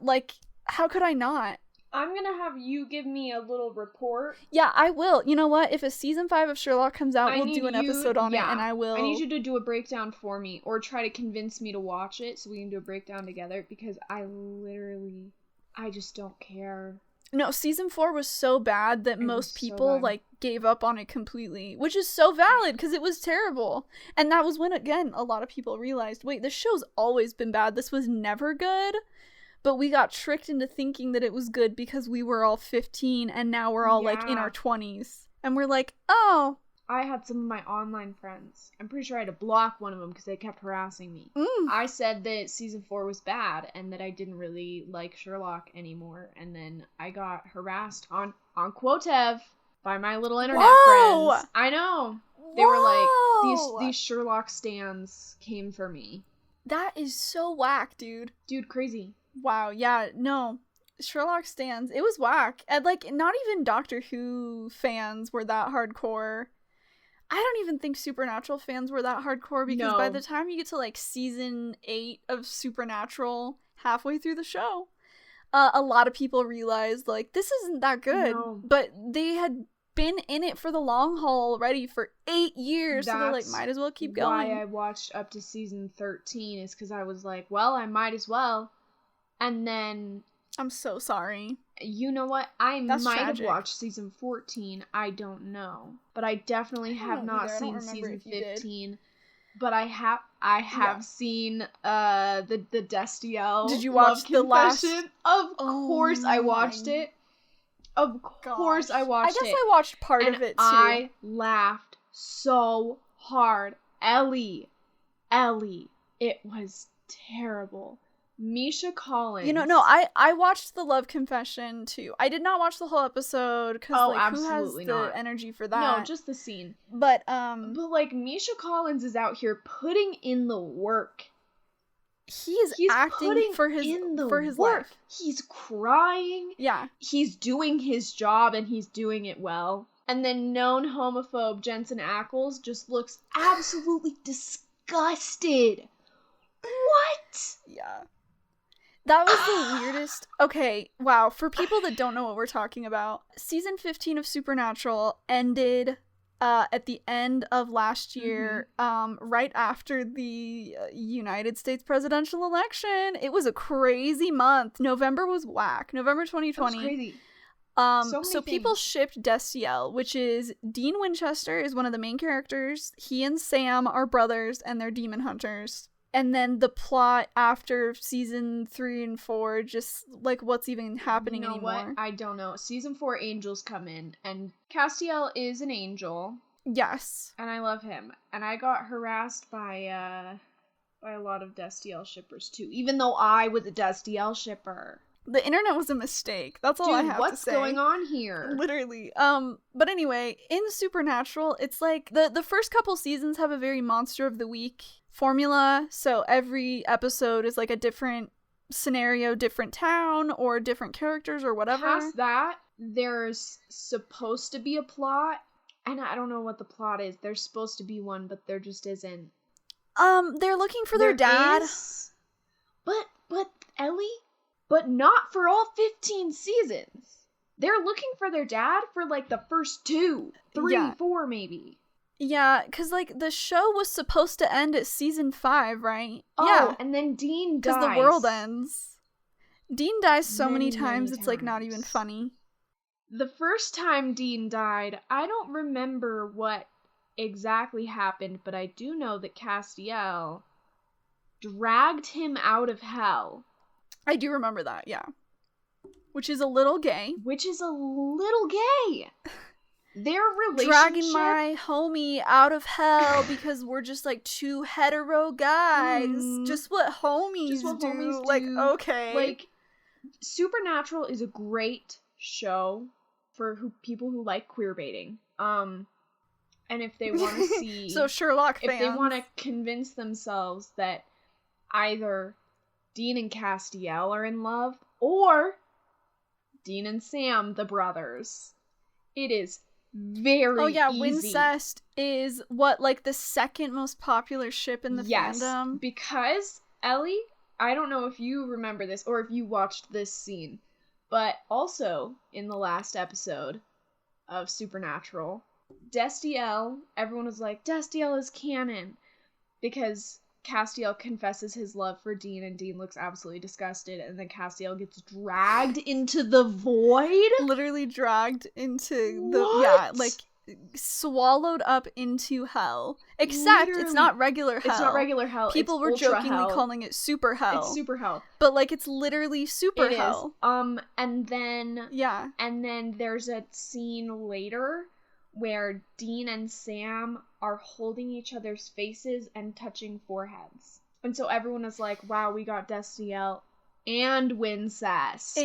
Like, how could I not? I'm going to have you give me a little report. Yeah, I will. You know what? If a season 5 of Sherlock comes out, we'll do an episode on it, and I will... I need you to do a breakdown for me, or try to convince me to watch it so we can do a breakdown together, because I just don't care. No, season 4 was so bad that most people, like, gave up on it completely, which is so valid, because it was terrible. And that was when, again, a lot of people realized, wait, this show's always been bad. This was never good. But we got tricked into thinking that it was good because we were all 15 and now we're all, like, in our 20s. And we're like, oh. I had some of my online friends. I'm pretty sure I had to block one of them because they kept harassing me. I said that season 4 was bad and that I didn't really like Sherlock anymore. And then I got harassed on Quotev by my little internet friends. I know. They were like, these Sherlock stans came for me. That is so whack, dude. Dude, crazy. Wow, yeah, no. Sherlock stans, it was whack. And, like, not even Doctor Who fans were that hardcore. I don't even think Supernatural fans were that hardcore, because by the time you get to, like, season 8 of Supernatural, halfway through the show, a lot of people realized, like, this isn't that good. No. But they had been in it for the long haul already for 8 years, so they're like, might as well keep going. Why I watched up to season 13 is because I was like, well, I might as well. And then... I'm so sorry. You know what? That's might tragic. Have watched season 14. I don't know. But I definitely have not seen season 15. But I have seen the Destiel. Did you watch the last? Of course I watched it. Of course I watched it. I guess I watched part of it too. I laughed so hard. Ellie. It was terrible. Misha Collins. You know, no, I watched the Love Confession too. I did not watch the whole episode because who has the energy for that? No, just the scene. But like Misha Collins is out here putting in the work. He's acting for his life. He's crying. Yeah. He's doing his job and he's doing it well. And then known homophobe Jensen Ackles just looks absolutely disgusted. What? Yeah. That was the weirdest. Okay, wow. For people that don't know what we're talking about, season 15 of Supernatural ended at the end of last year, right after the United States presidential election. It was a crazy month. November was whack. November 2020. That was crazy. So people shipped Destiel, which is Dean Winchester is one of the main characters. He and Sam are brothers and they're demon hunters. And then the plot after season 3 and 4, just, like, what's even happening anymore? You know what? I don't know. Season 4 angels come in, and Castiel is an angel. Yes. And I love him. And I got harassed by a lot of Destiel shippers, too. Even though I was a Destiel shipper. The internet was a mistake. That's all I have to say. What's going on here? Literally. But anyway, in Supernatural, it's like, the first couple seasons have a very Monster of the Week formula, so every episode is like a different scenario, different town, or different characters, or whatever. Past that, there's supposed to be a plot, and I don't know what the plot is. There's supposed to be one, but there just isn't. They're looking for their dad. But Ellie? But not for all 15 seasons. They're looking for their dad for like the first 2, 3, 4 maybe. Yeah, because, like, the show was supposed to end at season 5, right? Oh, yeah. and then Dean dies. Because the world ends. Dean dies so many Many times, it's, like, not times. even funny. The first time Dean died, I don't remember what exactly happened, but I do know that Castiel dragged him out of hell. I do remember that, yeah. Which is a little gay. Which is a little gay. Their relationship... Dragging my homie out of hell because we're just, like, two hetero guys. Just what homies do. Like, okay. Like, Supernatural is a great show for people who like queerbaiting. And if they want to see... So Sherlock fans. If they want to convince themselves that either Dean and Castiel are in love, or Dean and Sam, the brothers, it is very easy. Wincest is what, like, the second most popular ship in the fandom? Because Ellie, I don't know if you remember this or if you watched this scene, but also in the last episode of Supernatural, Destiel, everyone was like, Destiel is canon, because Castiel confesses his love for Dean, and Dean looks absolutely disgusted, and then Castiel gets dragged into the void? Literally dragged into the, swallowed up into hell. Except it's not regular hell. It's not regular hell. People were jokingly calling it super hell. It's super hell. But, like, it's literally super hell. And then... Yeah. And then there's a scene later where Dean and Sam are holding each other's faces and touching foreheads. And so everyone is like, wow, we got Destiel and Wincest.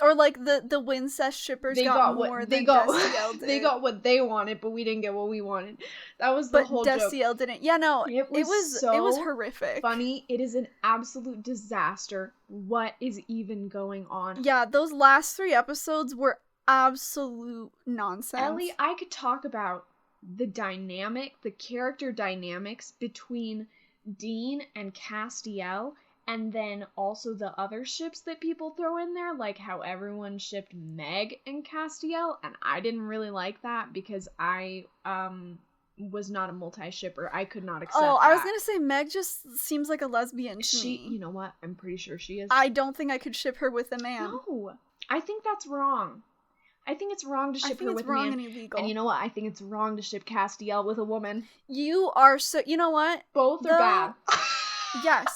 Or, like, the Wincest shippers got more than Destiel did. They got what they wanted, but we didn't get what we wanted. That was the whole joke. But Destiel didn't. Yeah, no, it was horrific. Funny. It is an absolute disaster. What is even going on? Yeah, those last 3 episodes were absolute nonsense. Ellie, I could talk about the character dynamics between Dean and Castiel, and then also the other ships that people throw in there, like how everyone shipped Meg and Castiel, and I didn't really like that because I was not a multi-shipper. I could not accept that. I was gonna say, Meg just seems like a lesbian to me. You know what? I'm pretty sure she is. I don't think I could ship her with a man. No, I think that's wrong. I think it's wrong to ship her with a man. I think it's wrong and illegal. And you know what? I think it's wrong to ship Castiel with a woman. You know what? Both are bad. Yes.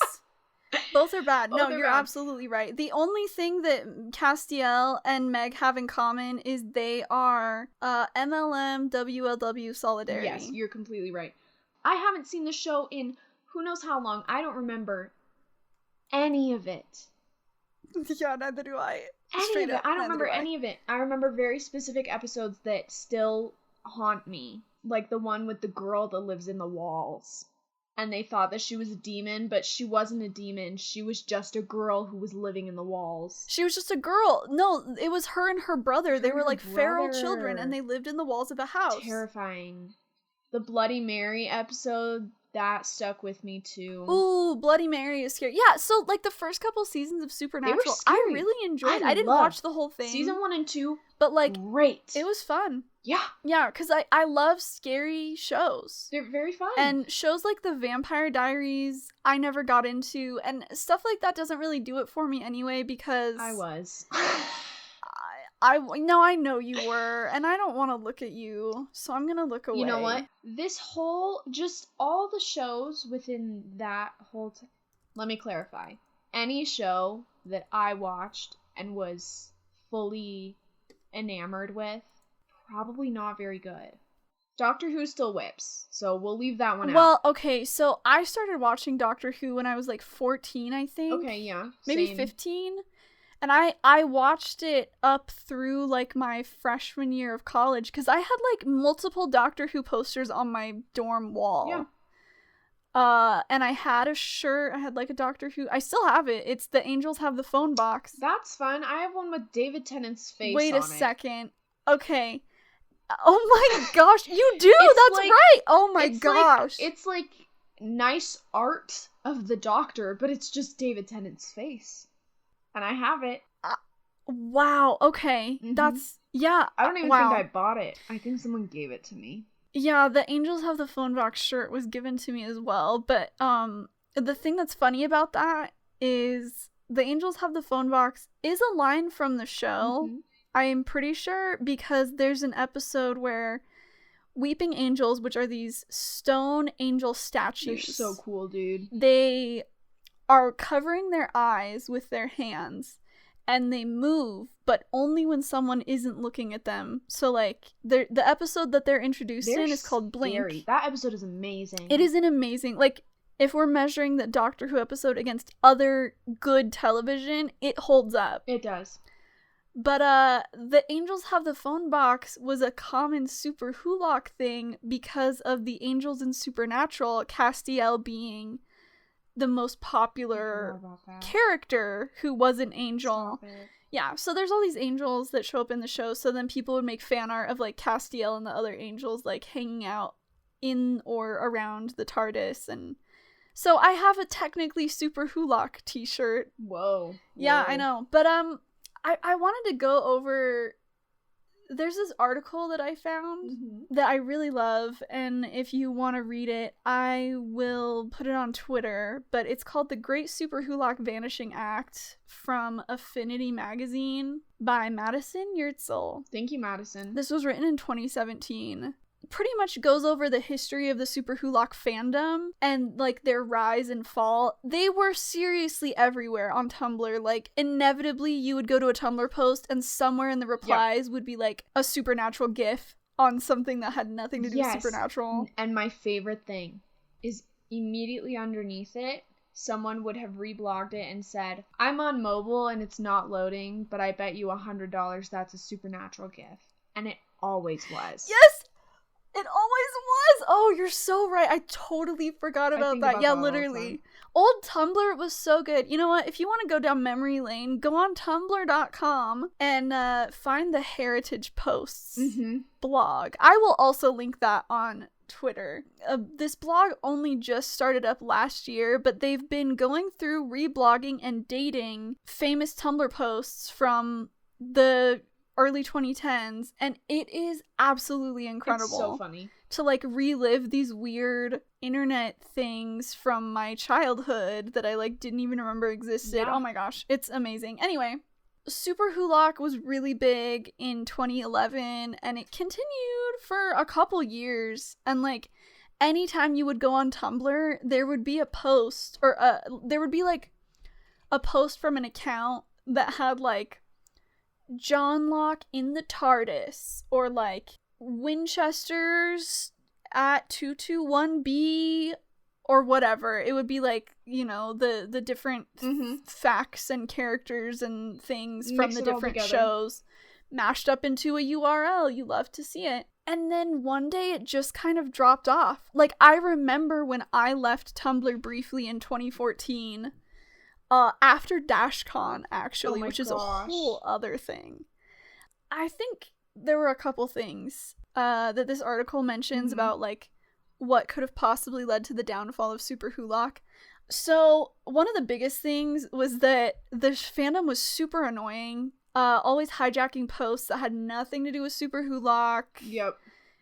Both are bad. No, you're absolutely right. The only thing that Castiel and Meg have in common is they are MLM WLW solidarity. Yes, you're completely right. I haven't seen the show in who knows how long. I don't remember any of it. Yeah, neither do I. I don't remember any of it. I remember very specific episodes that still haunt me. Like the one with the girl that lives in the walls. And they thought that she was a demon, but she wasn't a demon. She was just a girl who was living in the walls. She was just a girl. No, it was her and her brother. They were like feral children, and they lived in the walls of a house. Terrifying. The Bloody Mary episode, that stuck with me too. Ooh, Bloody Mary is scary. Yeah, so like the first couple seasons of Supernatural, I really enjoyed. I didn't watch the whole thing. Season 1 and 2, but like great. It was fun. Yeah. Yeah, because I love scary shows. They're very fun. And shows like the Vampire Diaries, I never got into, and stuff like that doesn't really do it for me anyway because I was. I know you were, and I don't want to look at you, so I'm gonna look away. You know what? This whole, just all the shows within that whole let me clarify. Any show that I watched and was fully enamored with, probably not very good. Doctor Who still whips, so we'll leave that one out. Well, okay, so I started watching Doctor Who when I was like 14, I think. Okay, yeah. Maybe 15. And I watched it up through, like, my freshman year of college, because I had, like, multiple Doctor Who posters on my dorm wall. Yeah. And I had a shirt, I had, like, a Doctor Who, I still have it, it's the Angels Have the Phone box. That's fun, I have one with David Tennant's face on it. Wait a second. Okay. Oh my gosh, you do! That's like, right! Oh my gosh. It's like nice art of the Doctor, but it's just David Tennant's face. And I have it. Wow, okay. Mm-hmm. That's, yeah. I don't even think I bought it. I think someone gave it to me. Yeah, the Angels Have the Phone Box shirt was given to me as well, but the thing that's funny about that is the Angels Have the Phone Box is a line from the show. Mm-hmm. I am pretty sure, because there's an episode where weeping angels, which are these stone angel statues. They're so cool, dude. They are covering their eyes with their hands, and they move, but only when someone isn't looking at them. So, like, the episode that they're introduced in is called Blink. Scary. That episode is amazing. It is an amazing, like, if we're measuring the Doctor Who episode against other good television, it holds up. It does. But the Angels Have the Phone Box was a common SuperWhoLock thing because of the Angels in Supernatural, Castiel being the most popular character who was an angel. Yeah, so there's all these angels that show up in the show, so then people would make fan art of, like, Castiel and the other angels, like, hanging out in or around the TARDIS, and so I have a technically SuperWhoLock t-shirt. Whoa. Yeah, I know. But I wanted to go over, there's this article that I found that I really love, and if you want to read it, I will put it on Twitter, but it's called The Great SuperWhoLock Vanishing Act from Affinity Magazine by Madison Yurtzel. Thank you, Madison. This was written in 2017. Pretty much goes over the history of the SuperWhoLock fandom and, like, their rise and fall. They were seriously everywhere on Tumblr. Like, inevitably you would go to a Tumblr post and somewhere in the replies would be, like, a Supernatural gif on something that had nothing to do with Supernatural. And my favorite thing is immediately underneath it, someone would have reblogged it and said, I'm on mobile and it's not loading, but I bet you $100 that's a Supernatural gif. And it always was. Yes! It always was! Oh, you're so right. I totally forgot about that. Yeah, literally. Old Tumblr was so good. You know what? If you want to go down memory lane, go on tumblr.com and find the Heritage Posts blog. I will also link that on Twitter. This blog only just started up last year, but they've been going through reblogging and dating famous Tumblr posts from the early 2010s, and it is absolutely incredible. It's so funny to, like, relive these weird internet things from my childhood that I, like, didn't even remember existed. Yeah. Oh my gosh, it's amazing. Anyway, SuperWhoLock was really big in 2011, and it continued for a couple years, and, like, anytime you would go on Tumblr, there would be a post, or there would be, like, a post from an account that had, like, John Locke in the TARDIS, or, like, Winchesters at 221B, or whatever. It would be, like, you know, the different facts and characters and things from the different shows mashed up into a URL. You love to see it. And then one day it just kind of dropped off. Like, I remember when I left Tumblr briefly in 2014, after DashCon, actually, which is a whole other thing. I think there were a couple things that this article mentions about, like, what could have possibly led to the downfall of SuperWhoLock. So, one of the biggest things was that the fandom was super annoying, always hijacking posts that had nothing to do with SuperWhoLock. Yep.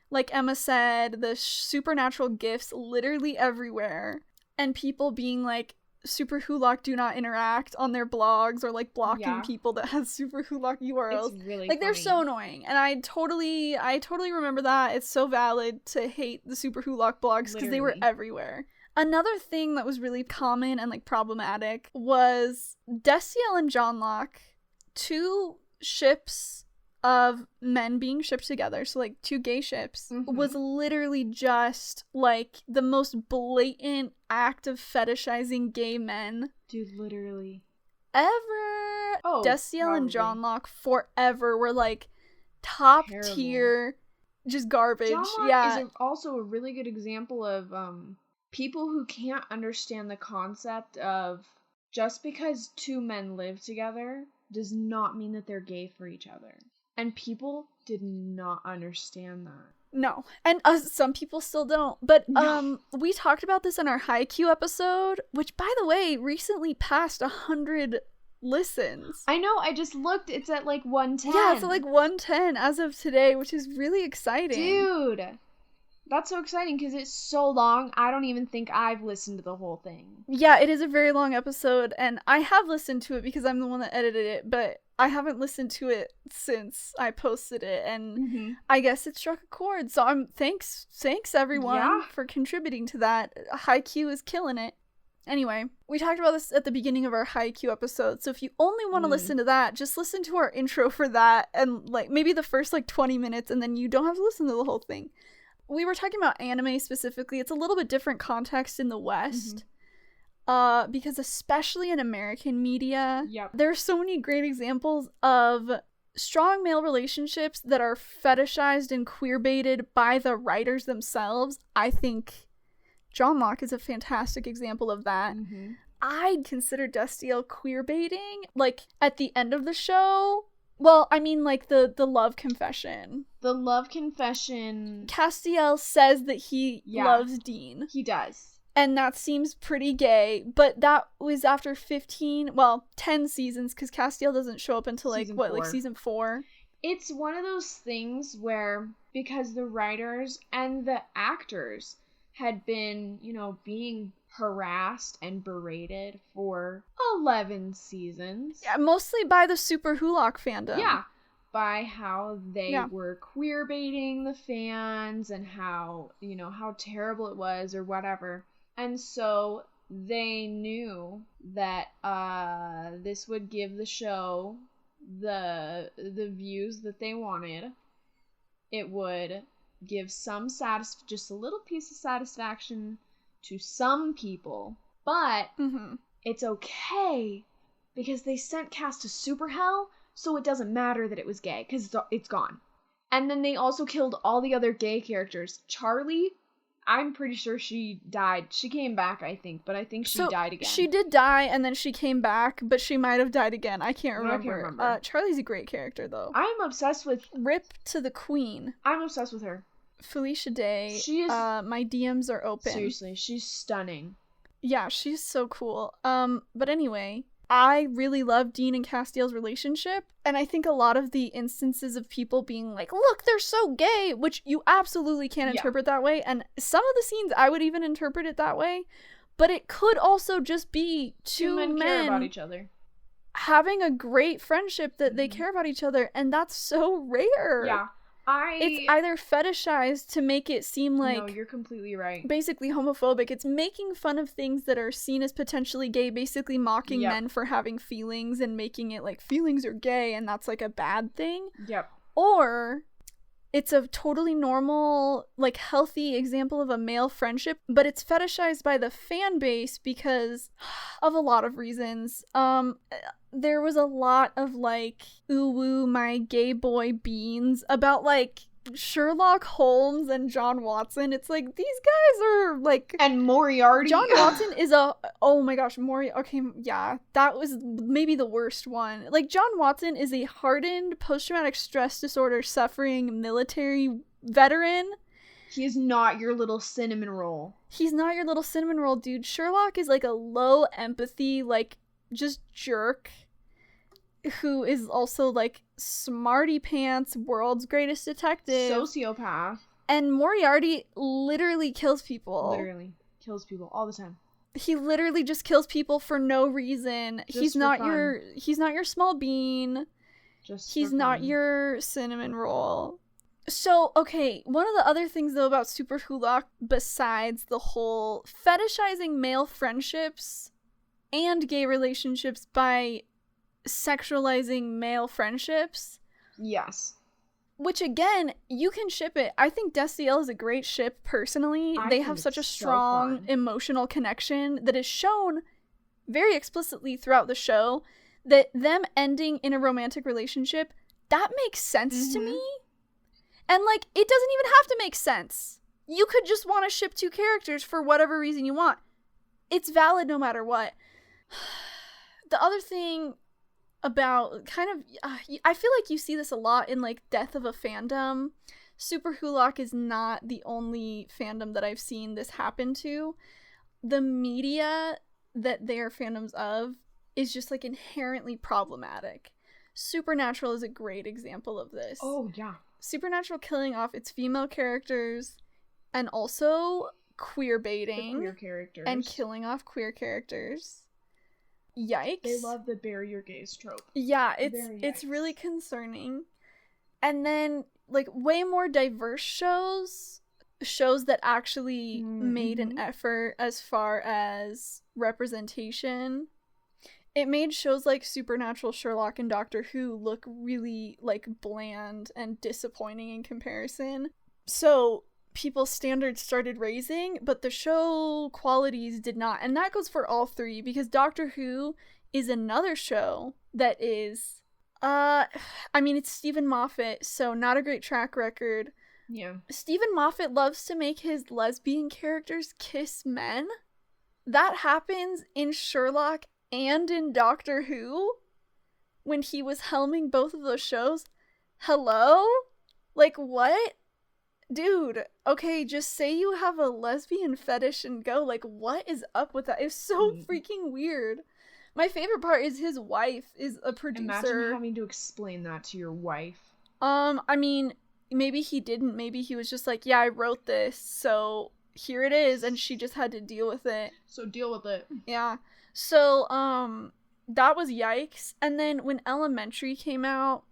Like Emma said, the Supernatural gifs literally everywhere, and people being like, SuperWhoLock do not interact on their blogs, or, like, blocking people that have SuperWhoLock URLs. It's really like, they're so annoying, and I totally remember that. It's so valid to hate the SuperWhoLock blogs because they were everywhere. Another thing that was really common and, like, problematic was Destiel and John Locke, two ships of men being shipped together, so, like, two gay ships, was literally just, like, the most blatant act of fetishizing gay men. Dude, literally. Ever. Oh, Destiel and John Locke forever were, like, top tier, just garbage. John Locke is also a really good example of people who can't understand the concept of just because two men live together does not mean that they're gay for each other. And people did not understand that. No. And some people still don't. But we talked about this in our Haikyuu episode, which, by the way, recently passed 100 listens. I know, I just looked. It's at, like, 110. Yeah, it's at, like, 110 as of today, which is really exciting. Dude. That's so exciting because it's so long. I don't even think I've listened to the whole thing. Yeah, it is a very long episode, and I have listened to it because I'm the one that edited it, but I haven't listened to it since I posted it, and I guess it struck a chord. So thanks everyone for contributing to that. Haikyuu is killing it. Anyway, we talked about this at the beginning of our Haikyuu episode, so if you only want to listen to that, just listen to our intro for that, and like maybe the first like 20 minutes, and then you don't have to listen to the whole thing. We were talking about anime specifically. It's a little bit different context in the West. Because especially in American media, there are so many great examples of strong male relationships that are fetishized and queer-baited by the writers themselves. I think John Locke is a fantastic example of that. I'd consider Destiel queer-baiting. Like, at the end of the show... Well, I mean, like, the love confession. The love confession... Castiel says that he loves Dean. He does. And that seems pretty gay, but that was after 10 seasons, because Castiel doesn't show up until, season 4? It's one of those things where, because the writers and the actors had been, being harassed and berated for 11 seasons. Yeah, mostly by the SuperWhoLock fandom. Yeah, by how they were queer baiting the fans and how, how terrible it was or whatever. And so they knew that this would give the show the views that they wanted. It would give some just a little piece of satisfaction to some people, but it's okay because they sent Cass to super hell, so it doesn't matter that it was gay because it's gone. And then they also killed all the other gay characters. Charlie, I'm pretty sure she died. She came back, I think, but I think she died again. She did die, and then she came back, but she might have died again. I can't remember. Charlie's a great character, though. I'm obsessed with... Rip to the Queen. I'm obsessed with her. Felicia Day. She is... my DMs are open. Seriously, she's stunning. Yeah, she's so cool. But anyway, I really love Dean and Castiel's relationship, and I think a lot of the instances of people being like, look, they're so gay, which you absolutely can interpret that way, and some of the scenes I would even interpret it that way, but it could also just be two men care about each other. Having a great friendship that they care about each other, and that's so rare. Yeah. It's either fetishized to make it seem like... No, you're completely right. Basically homophobic. It's making fun of things that are seen as potentially gay, basically mocking men for having feelings and making it like feelings are gay and that's like a bad thing. Yep. Or it's a totally normal, like healthy example of a male friendship, but it's fetishized by the fan base because of a lot of reasons. There was a lot of, like, ooh woo my gay boy beans about, like, Sherlock Holmes and John Watson. It's like, these guys are, like... And Moriarty. John Watson is oh my gosh, okay, yeah, that was maybe the worst one. Like, John Watson is a hardened, post-traumatic stress disorder suffering military veteran. He is not your little cinnamon roll. He's not your little cinnamon roll, dude. Sherlock is, like, a low empathy, like, just jerk who is also like smarty pants, world's greatest detective, sociopath, and Moriarty literally kills people. Literally kills people all the time. He literally just kills people for no reason. He's not your small bean. He's not your cinnamon roll. So, okay, one of the other things though about SuperWhoLock, besides the whole fetishizing male friendships and gay relationships by sexualizing male friendships. Yes. Which again, you can ship it. I think Destiel is a great ship personally. They have such a strong emotional connection that is shown very explicitly throughout the show that them ending in a romantic relationship, that makes sense to me. And like, it doesn't even have to make sense. You could just want to ship two characters for whatever reason you want. It's valid no matter what. The other thing about kind of I feel like you see this a lot in like death of a fandom. SuperWhoLock is not the only fandom that I've seen this happen to. The media that they are fandoms of is just like inherently problematic. Supernatural is a great example of this. Oh yeah. Supernatural killing off its female characters and also queer baiting. The queer characters. And killing off queer characters. Yikes. They love the bury your gays trope. Yeah, it's really concerning. And then, like, way more diverse shows that actually made an effort as far as representation. It made shows like Supernatural, Sherlock, and Doctor Who look really, like, bland and disappointing in comparison. So people's standards started raising, but the show qualities did not. And that goes for all three, because Doctor Who is another show that is, it's Stephen Moffat, so not a great track record. Yeah. Stephen Moffat loves to make his lesbian characters kiss men. That happens in Sherlock and in Doctor Who when he was helming both of those shows. Hello? Like, what? Dude, okay, just say you have a lesbian fetish and go. Like, what is up with that? It's so freaking weird. My favorite part is his wife is a producer. Imagine having to explain that to your wife. Maybe he didn't. Maybe he was just like, yeah, I wrote this, so here it is, and she just had to deal with it. So deal with it. Yeah. So, that was yikes. And then when Elementary came out,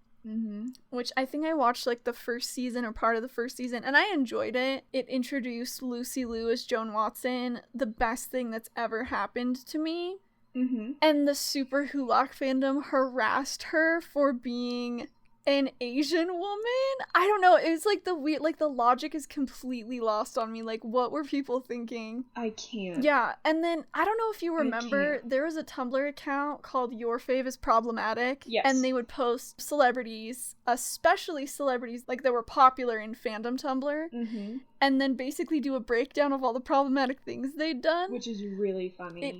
which I think I watched, like, the first season or part of the first season, and I enjoyed it. It introduced Lucy Liu as Joan Watson, the best thing that's ever happened to me. And the SuperWhoLock fandom harassed her for being an Asian woman. I don't know. It's like the weird, like, the logic is completely lost on me. Like, what were people thinking? I can't. Yeah, and then I don't know if you remember, there was a Tumblr account called Your Fave is Problematic. Yes. And they would post celebrities, especially celebrities like that were popular in fandom Tumblr, and then basically do a breakdown of all the problematic things they'd done. Which is really funny.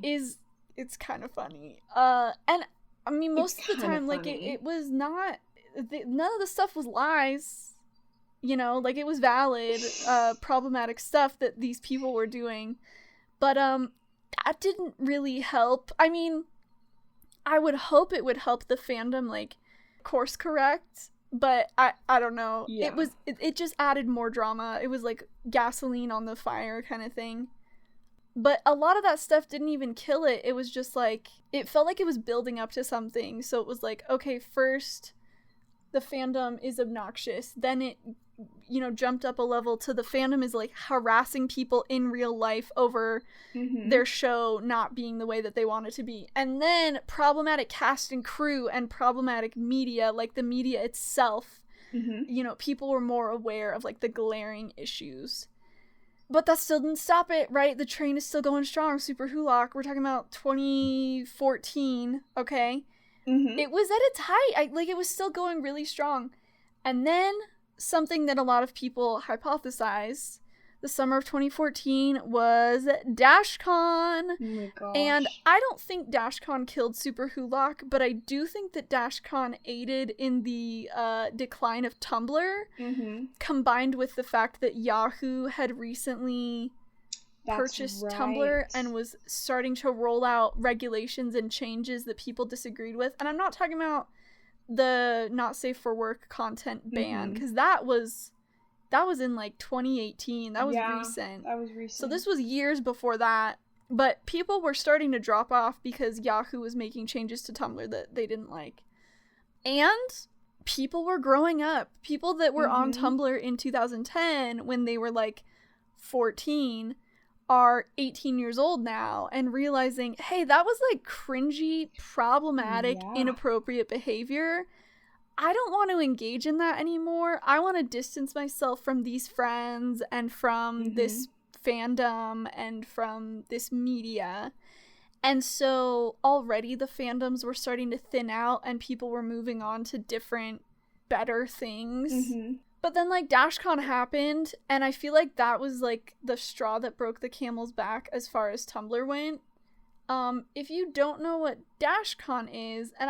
It's kind of funny. And I mean, most of the time, like, it was not. None of the stuff was lies, you know, like, it was valid, problematic stuff that these people were doing, but, that didn't really help. I mean, I would hope it would help the fandom, like, course correct, but I don't know. Yeah. It just added more drama. It was like gasoline on the fire kind of thing. But a lot of that stuff didn't even kill it. It was just like, it felt like it was building up to something. So it was like, okay, first the fandom is obnoxious. Then it, you know, jumped up a level to the fandom is like harassing people in real life over their show not being the way that they want it to be. And then problematic cast and crew and problematic media, like the media itself, you know, people were more aware of like the glaring issues. But that still didn't stop it, right? The train is still going strong. SuperWhoLock, we're talking about 2014, okay? It was at its height. It was still going really strong. And then something that a lot of people hypothesized, the summer of 2014, was DashCon. Oh my gosh. And I don't think DashCon killed SuperWhoLock, but I do think that DashCon aided in the decline of Tumblr, combined with the fact that Yahoo had recently purchased Tumblr and was starting to roll out regulations and changes that people disagreed with. And I'm not talking about the not safe for work content ban, because that was in like 2018. That was recent. That was recent. So this was years before that. But people were starting to drop off because Yahoo was making changes to Tumblr that they didn't like. And people were growing up. People that were on Tumblr in 2010 when they were like 14 are 18 years old now and realizing, hey, that was like cringy, problematic, inappropriate behavior. I don't want to engage in that anymore. I want to distance myself from these friends and from this fandom and from this media. And so already the fandoms were starting to thin out and people were moving on to different, better things. But then, like, DashCon happened, and I feel like that was, like, the straw that broke the camel's back as far as Tumblr went. If you don't know what DashCon is, and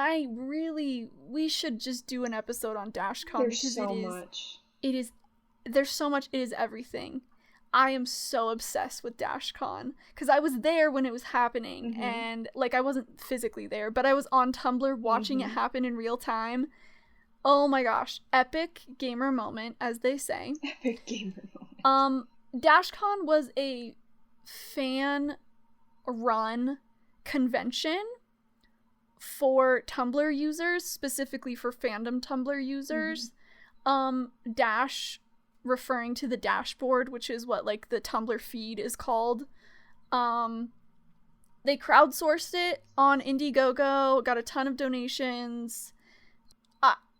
we should just do an episode on DashCon. There's so much. There's so much, it is everything. I am so obsessed with DashCon, because I was there when it was happening, and, like, I wasn't physically there, but I was on Tumblr watching it happen in real time. Oh my gosh, epic gamer moment, as they say. Epic gamer moment. DashCon was a fan-run convention for Tumblr users, specifically for fandom Tumblr users. Dash, referring to the dashboard, which is what, like, the Tumblr feed is called. They crowdsourced it on Indiegogo, got a ton of donations.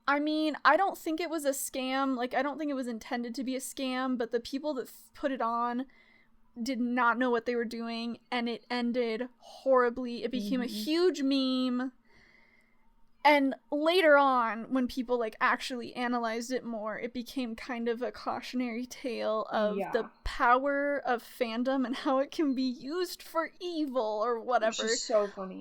I mean, I don't think it was a scam. Like, I don't think it was intended to be a scam, but the people that put it on did not know what they were doing, and it ended horribly. It became a huge meme. And later on, when people, like, actually analyzed it more, it became kind of a cautionary tale of the power of fandom and how it can be used for evil or whatever. Which is so funny.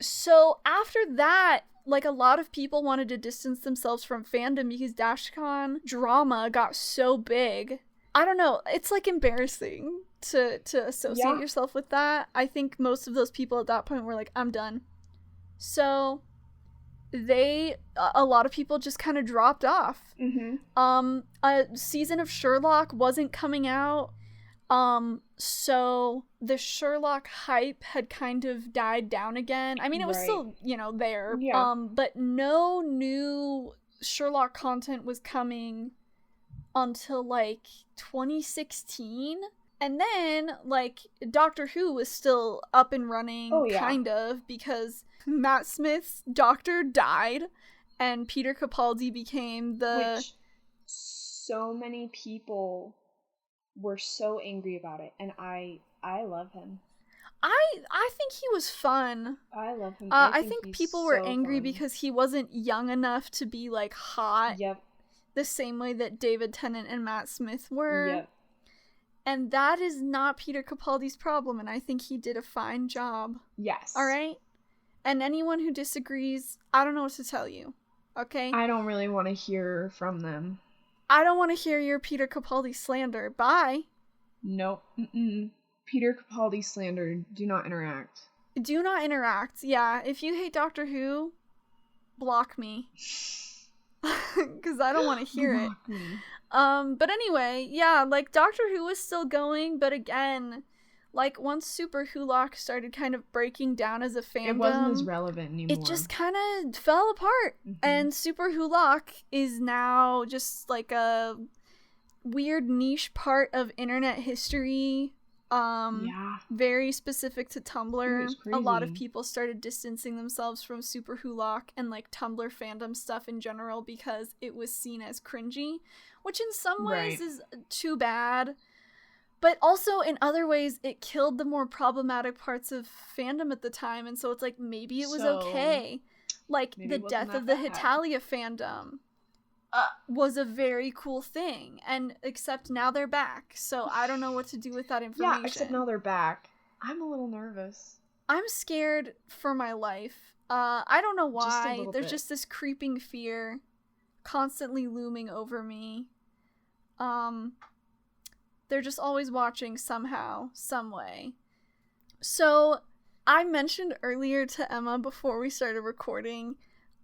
So after that, like, a lot of people wanted to distance themselves from fandom because DashCon drama got so big. I don't know. It's, like, embarrassing to associate yourself with that. I think most of those people at that point were like, I'm done. So a lot of people just kind of dropped off. A season of Sherlock wasn't coming out. So the Sherlock hype had kind of died down again. I mean, it was still, you know, there. But no new Sherlock content was coming until, like, 2016. And then, like, Doctor Who was still up and running, kind of, because Matt Smith's doctor died, and Peter Capaldi became the... Which so many people were so angry about it, and I love him. I think he was fun. I love him. I think people were angry because he wasn't young enough to be, like, hot. The same way that David Tennant and Matt Smith were. And that is not Peter Capaldi's problem, and I think he did a fine job. Yes. Alright? And anyone who disagrees, I don't know what to tell you. Okay? I don't really want to hear from them. I don't want to hear your Peter Capaldi slander. Bye. Nope. Peter Capaldi slander. Do not interact. Do not interact. Yeah, if you hate Doctor Who, block me. Because I don't want to hear it. But anyway, yeah, like, Doctor Who was still going, but again, like, once SuperWhoLock started kind of breaking down as a fandom, it wasn't as relevant anymore. It just kind of fell apart. And SuperWhoLock is now just, like, a weird niche part of internet history. Very specific to Tumblr. A lot of people started distancing themselves from SuperWhoLock and, like, Tumblr fandom stuff in general because it was seen as cringy, which in some ways is too bad. But also, in other ways, it killed the more problematic parts of fandom at the time, and so it's like, maybe it was okay. Like, the death of the Hitalia fandom was a very cool thing, and except now they're back, so I don't know what to do with that information. Yeah, except now they're back. I'm a little nervous. I'm scared for my life. I don't know why. There's just this creeping fear constantly looming over me. They're just always watching somehow, some way. So, I mentioned earlier to Emma before we started recording,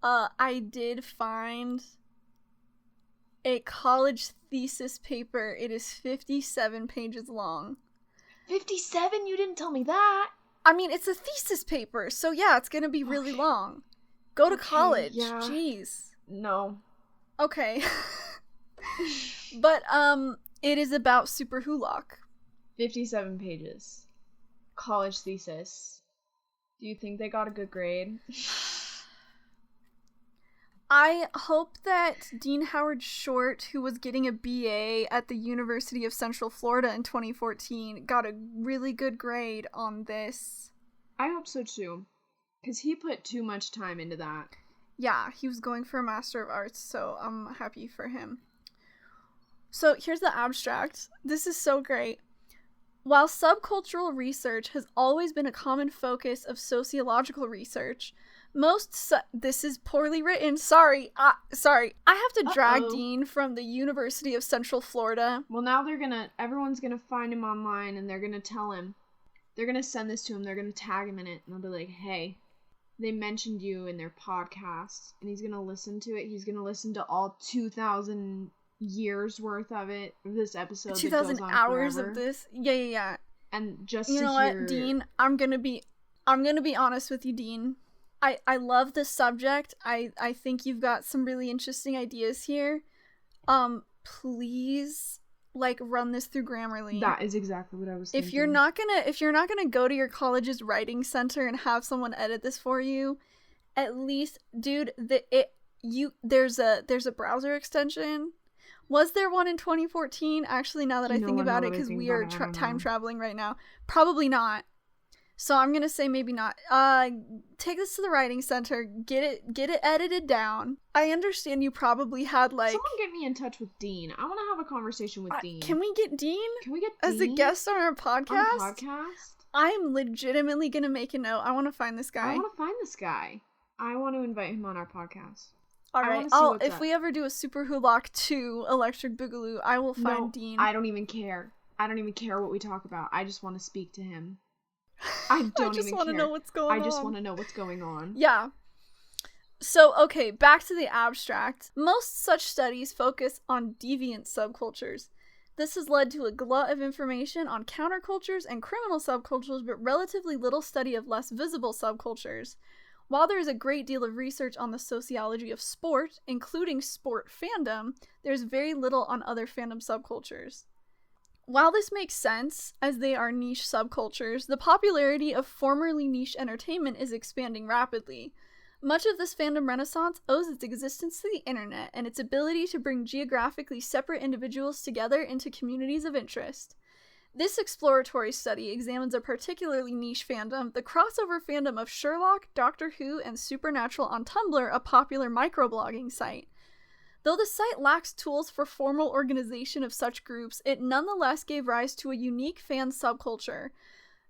I did find a college thesis paper. It is 57 pages long. 57? You didn't tell me that. I mean, it's a thesis paper, so yeah, it's gonna be really long. Go to college. Yeah. Jeez. No. Okay. But, it is about SuperWhoLock. 57 pages. College thesis. Do you think they got a good grade? I hope that Dean Howard Short, who was getting a BA at the University of Central Florida in 2014, got a really good grade on this. I hope so too. Because he put too much time into that. Yeah, he was going for a Master of Arts, so I'm happy for him. So here's the abstract. This is so great. While subcultural research has always been a common focus of sociological research, this is poorly written. Sorry. I have to drag Dean from the University of Central Florida. Well, now everyone's gonna find him online and they're gonna tell him. They're gonna send this to him, they're gonna tag him in it, and they'll be like, hey, they mentioned you in their podcast, and he's gonna listen to it. He's gonna listen to all 2,000 years worth of it, this episode 2,000 that goes on hours forever. of this. Yeah. And just you to know hear... what, Dean? I'm gonna be honest with you, Dean. I love this subject. I think you've got some really interesting ideas here. Please, like, run this through Grammarly. That is exactly what I was thinking. If you're not gonna go to your college's writing center and have someone edit this for you, at least, dude, there's a browser extension. Was there one in 2014? Actually, now that I think about it, because we are time traveling right now, probably not. So I'm gonna say maybe not. Take this to the writing center. Get it edited down. I understand you probably had, like, someone get me in touch with Dean. I want to have a conversation with Dean. Can we get Dean? Dean as a guest on our podcast? On the podcast? I'm legitimately gonna make a note. I want to find this guy. I want to invite him on our podcast. All right. If we ever do a SuperWhoLock 2 Electric Boogaloo, I will find Dean. I don't even care. I don't even care what we talk about. I just want to speak to him. I just want to know what's going on. I just want to know what's going on. Yeah. So, okay, back to the abstract. Most such studies focus on deviant subcultures. This has led to a glut of information on countercultures and criminal subcultures, but relatively little study of less visible subcultures. While there is a great deal of research on the sociology of sport, including sport fandom, there's very little on other fandom subcultures. While this makes sense, as they are niche subcultures, the popularity of formerly niche entertainment is expanding rapidly. Much of this fandom renaissance owes its existence to the internet and its ability to bring geographically separate individuals together into communities of interest. This exploratory study examines a particularly niche fandom, the crossover fandom of Sherlock, Doctor Who, and Supernatural on Tumblr, a popular microblogging site. Though the site lacks tools for formal organization of such groups, it nonetheless gave rise to a unique fan subculture.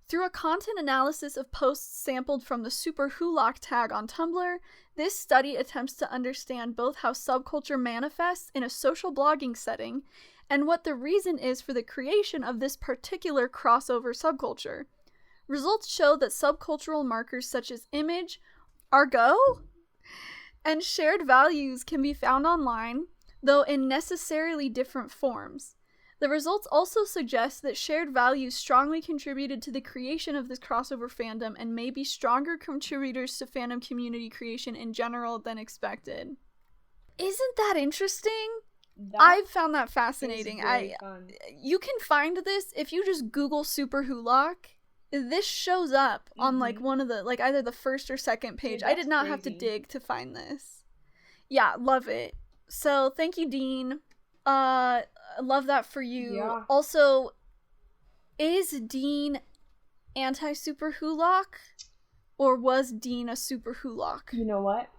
Through a content analysis of posts sampled from the SuperWhoLock tag on Tumblr, this study attempts to understand both how subculture manifests in a social blogging setting and what the reason is for the creation of this particular crossover subculture. Results show that subcultural markers such as image, argot, and shared values can be found online, though in necessarily different forms. The results also suggest that shared values strongly contributed to the creation of this crossover fandom and may be stronger contributors to fandom community creation in general than expected. Isn't that interesting? I've found that fascinating. You can find this if you just Google SuperWhoLock. This shows up on like one of the, like, either the first or second page. I did not have to dig to find this. Yeah, love it. So thank you, Dean. Love that for you. Yeah. Also, is Dean anti-SuperWhoLock, or was Dean a SuperWhoLock? You know what?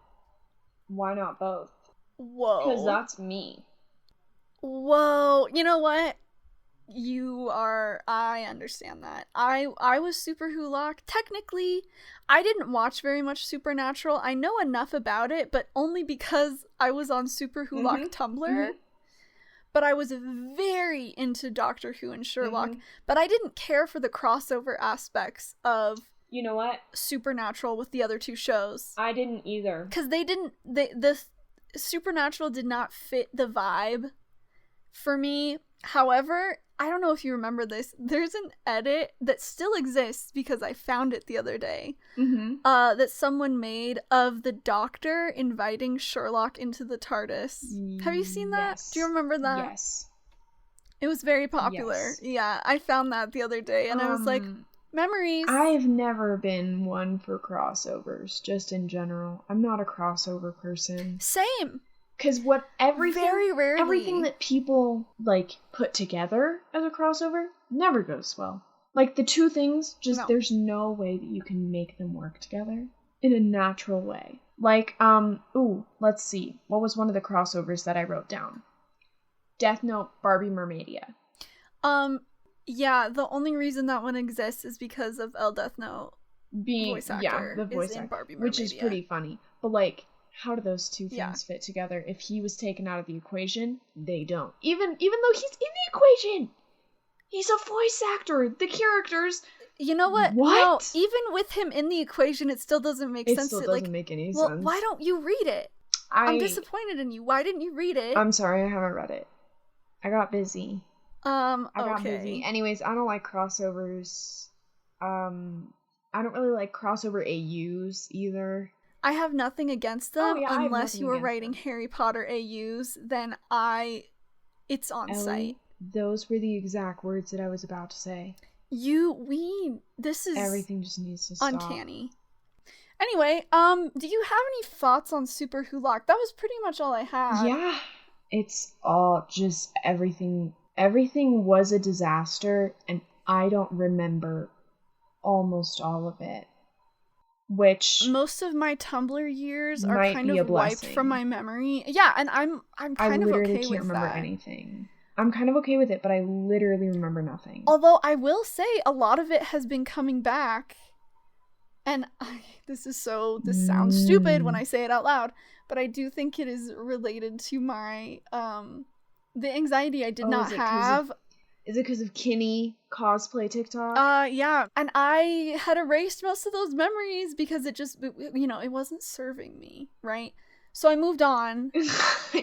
Why not both? Whoa. Because that's me. Whoa. You know what? I understand that. I was SuperWhoLock. Technically, I didn't watch very much Supernatural. I know enough about it, but only because I was on SuperWhoLock Tumblr. But I was very into Doctor Who and Sherlock. But I didn't care for the crossover aspects of, you know what, Supernatural with the other two shows. I didn't either. Because the Supernatural did not fit the vibe for me. However, I don't know if you remember this, there's an edit that still exists because I found it the other day, that someone made of the Doctor inviting Sherlock into the TARDIS. Have you seen that? Yes. Do you remember that? Yes. It was very popular. Yes. Yeah, I found that the other day, and I was like, memories. I've never been one for crossovers, just in general. I'm not a crossover person. Same. Because very rarely, everything that people, like, put together as a crossover never goes well. Like, the two things, there's no way that you can make them work together in a natural way. Like, let's see. What was one of the crossovers that I wrote down? Death Note, Barbie Mermaidia. Yeah, the only reason that one exists is because of El Death Note voice actor. Yeah, the voice actor, Barbie Mermaidia. which is pretty funny. But, like, how do those two things fit together? If he was taken out of the equation, they don't. Even though he's in the equation, he's a voice actor. The characters. You know what? No, even with him in the equation, it still doesn't make sense. It still doesn't make any sense. Why don't you read it? I'm disappointed in you. Why didn't you read it? I'm sorry, I haven't read it. I got busy. I got okay. busy. Anyways, I don't like crossovers. I don't really like crossover AUs either. I have nothing against them unless you were writing them. Harry Potter AUs, then it's on Ellie, site. Those were the exact words that I was about to say. This is everything just needs to stop. Uncanny. Anyway, do you have any thoughts on SuperWhoLock? That was pretty much all I had. Yeah, it's all just everything. Everything was a disaster, and I don't remember almost all of it. Which most of my Tumblr years are might kind be of wiped from my memory. Yeah, and I'm kind of okay with that. I literally can't remember anything. I'm kind of okay with it, but I literally remember nothing. Although I will say a lot of it has been coming back. And this sounds stupid when I say it out loud, but I do think it is related to my the anxiety I did not have. Is it because of Kinney cosplay TikTok? Yeah. And I had erased most of those memories because it wasn't serving me, right? So I moved on.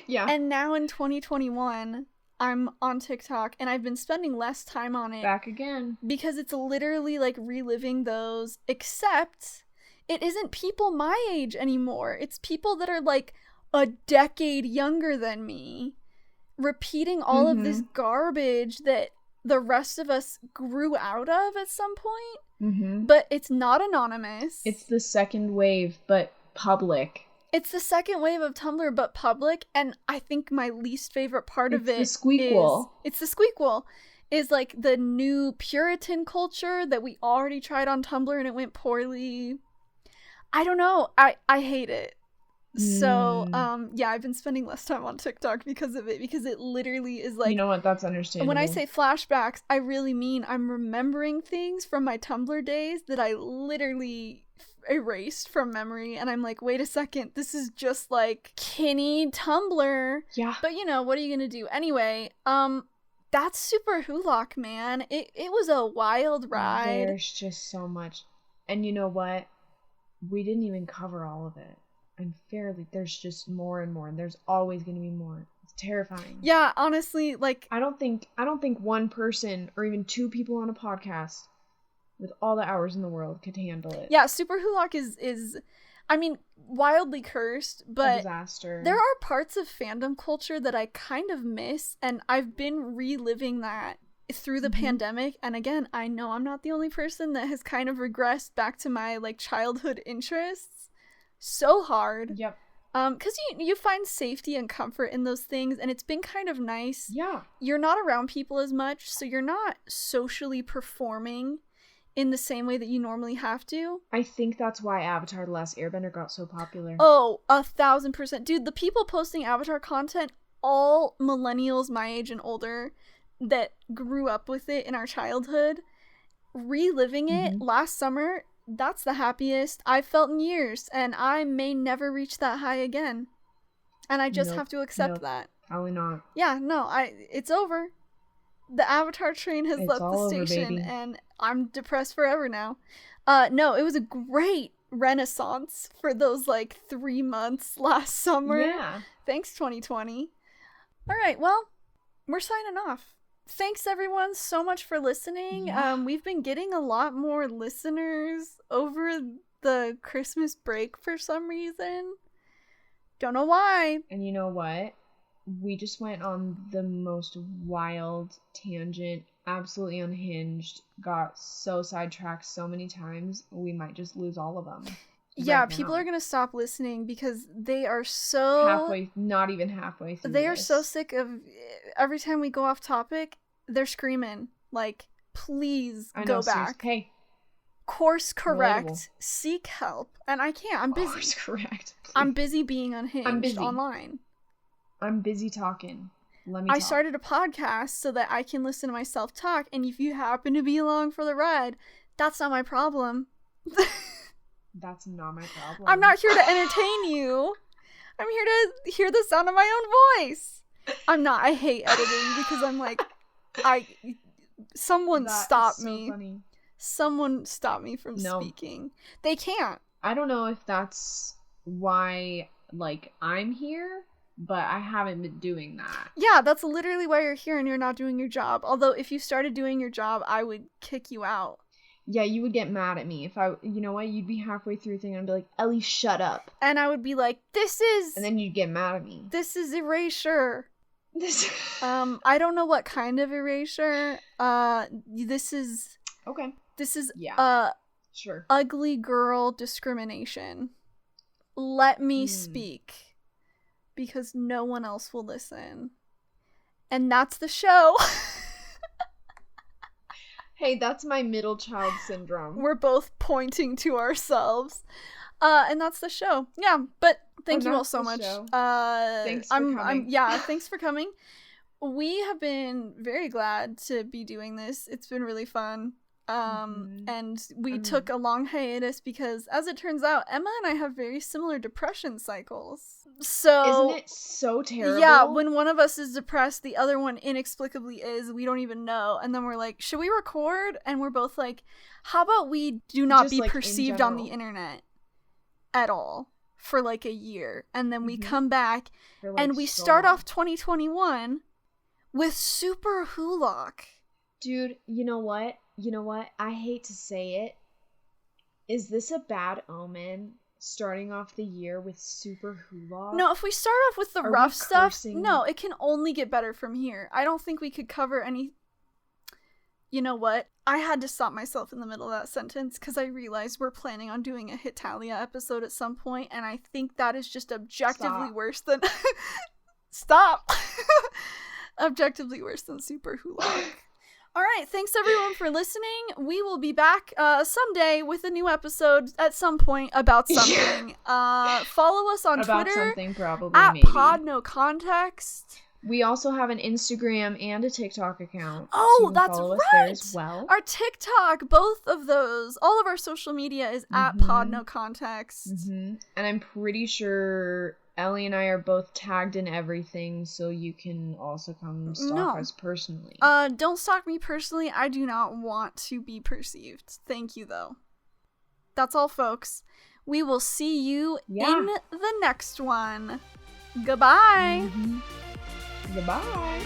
Yeah. And now in 2021, I'm on TikTok and I've been spending less time on it. Back again. Because it's literally like reliving those, except it isn't people my age anymore. It's people that are like a decade younger than me, repeating all of this garbage that the rest of us grew out of at some point. But it's not anonymous. It's the second wave, but public. It's the second wave of Tumblr, but public, and I think my least favorite part of it It's the squeakquel. Is like the new Puritan culture that we already tried on Tumblr and it went poorly. I don't know. I hate it. So, yeah, I've been spending less time on TikTok because of it, because it literally is like... You know what? That's understandable. When I say flashbacks, I really mean I'm remembering things from my Tumblr days that I literally erased from memory, and I'm like, wait a second, this is just like Kinney Tumblr. Yeah. But what are you gonna do? Anyway, that's SuperWhoLock, man. It was a wild ride. There's just so much. And you know what? We didn't even cover all of it. There's just more and more, and there's always gonna be more. It's terrifying. Yeah, honestly, like I don't think one person or even two people on a podcast with all the hours in the world could handle it. Yeah, SuperWhoLock is I mean, wildly cursed, but a disaster. There are parts of fandom culture that I kind of miss, and I've been reliving that through the pandemic. And again, I know I'm not the only person that has kind of regressed back to my like childhood interests so hard. Yep. Because you find safety and comfort in those things, and it's been kind of nice. Yeah. You're not around people as much, so you're not socially performing in the same way that you normally have to. I think that's why Avatar: The Last Airbender got so popular. Oh, 1,000%. Dude, the people posting Avatar content, all millennials my age and older that grew up with it in our childhood, reliving it last summer, that's the happiest I've felt in years, and I may never reach that high again. And I just have to accept that. Probably not. Yeah, no, it's over. The Avatar train has left the station, and I'm depressed forever now. No, it was a great renaissance for those, 3 months last summer. Yeah. Thanks, 2020. All right, well, we're signing off. Thanks, everyone, so much for listening. Yeah. We've been getting a lot more listeners over the Christmas break for some reason. Don't know why. And you know what? We just went on the most wild tangent, absolutely unhinged, got so sidetracked so many times, we might just lose all of them. Yeah, people are going to stop listening because they are so... not even halfway through They are so sick of... Every time we go off topic, they're screaming, please go back. Hey. Course correct. Relatable. Seek help. And I can't. I'm busy. Course correct. Please. I'm busy being unhinged online. I'm busy talking. Let me talk. I started a podcast so that I can listen to myself talk, and if you happen to be along for the ride, that's not my problem. That's not my problem. I'm not here to entertain you. I'm here to hear the sound of my own voice. I'm not. I hate editing because I'm someone stop me. Funny. Someone stop me from speaking. They can't. I don't know if that's why, I'm here, but I haven't been doing that. Yeah, that's literally why you're here and you're not doing your job. Although if you started doing your job, I would kick you out. Yeah, you would get mad at me if you know what, you'd be halfway through a thing and I'd be like, Ellie, shut up. And I would be like, and then you'd get mad at me. This is erasure. I don't know what kind of erasure. This is sure. Ugly girl discrimination. Let me speak. Because no one else will listen. And that's the show. Hey, that's my middle child syndrome. We're both pointing to ourselves. And that's the show. Yeah, but thank you all so much. Thanks for coming. Thanks for coming. We have been very glad to be doing this. It's been really fun. And we took a long hiatus because, as it turns out, Emma and I have very similar depression cycles. So isn't it so terrible? Yeah, when one of us is depressed, the other one inexplicably is. We don't even know. And then we're like, should we record? And we're both like, how about we do not be perceived on the internet at all for like a year. And then we come back and we start off 2021 with SuperWhoLock. Dude, you know what? I hate to say it. Is this a bad omen? Starting off the year with SuperWhoLock? No, if we start off with the rough stuff, no, it can only get better from here. I don't think we could cover any... You know what? I had to stop myself in the middle of that sentence because I realized we're planning on doing a Hitalia episode at some point, and I think that is just objectively worse than... Stop! Objectively worse than SuperWhoLock. Alright, thanks everyone for listening. We will be back someday with a new episode at some point about something. Follow us on about Twitter something, probably, at maybe. PodNoContext. We also have an Instagram and a TikTok account. Oh, that's follow right! us there as well. Our TikTok, both of those, all of our social media is at PodNoContext. And I'm pretty sure Ellie and I are both tagged in everything, so you can also come stalk us personally. Don't stalk me personally. I do not want to be perceived. Thank you, though. That's all, folks. We will see you in the next one. Goodbye. Goodbye.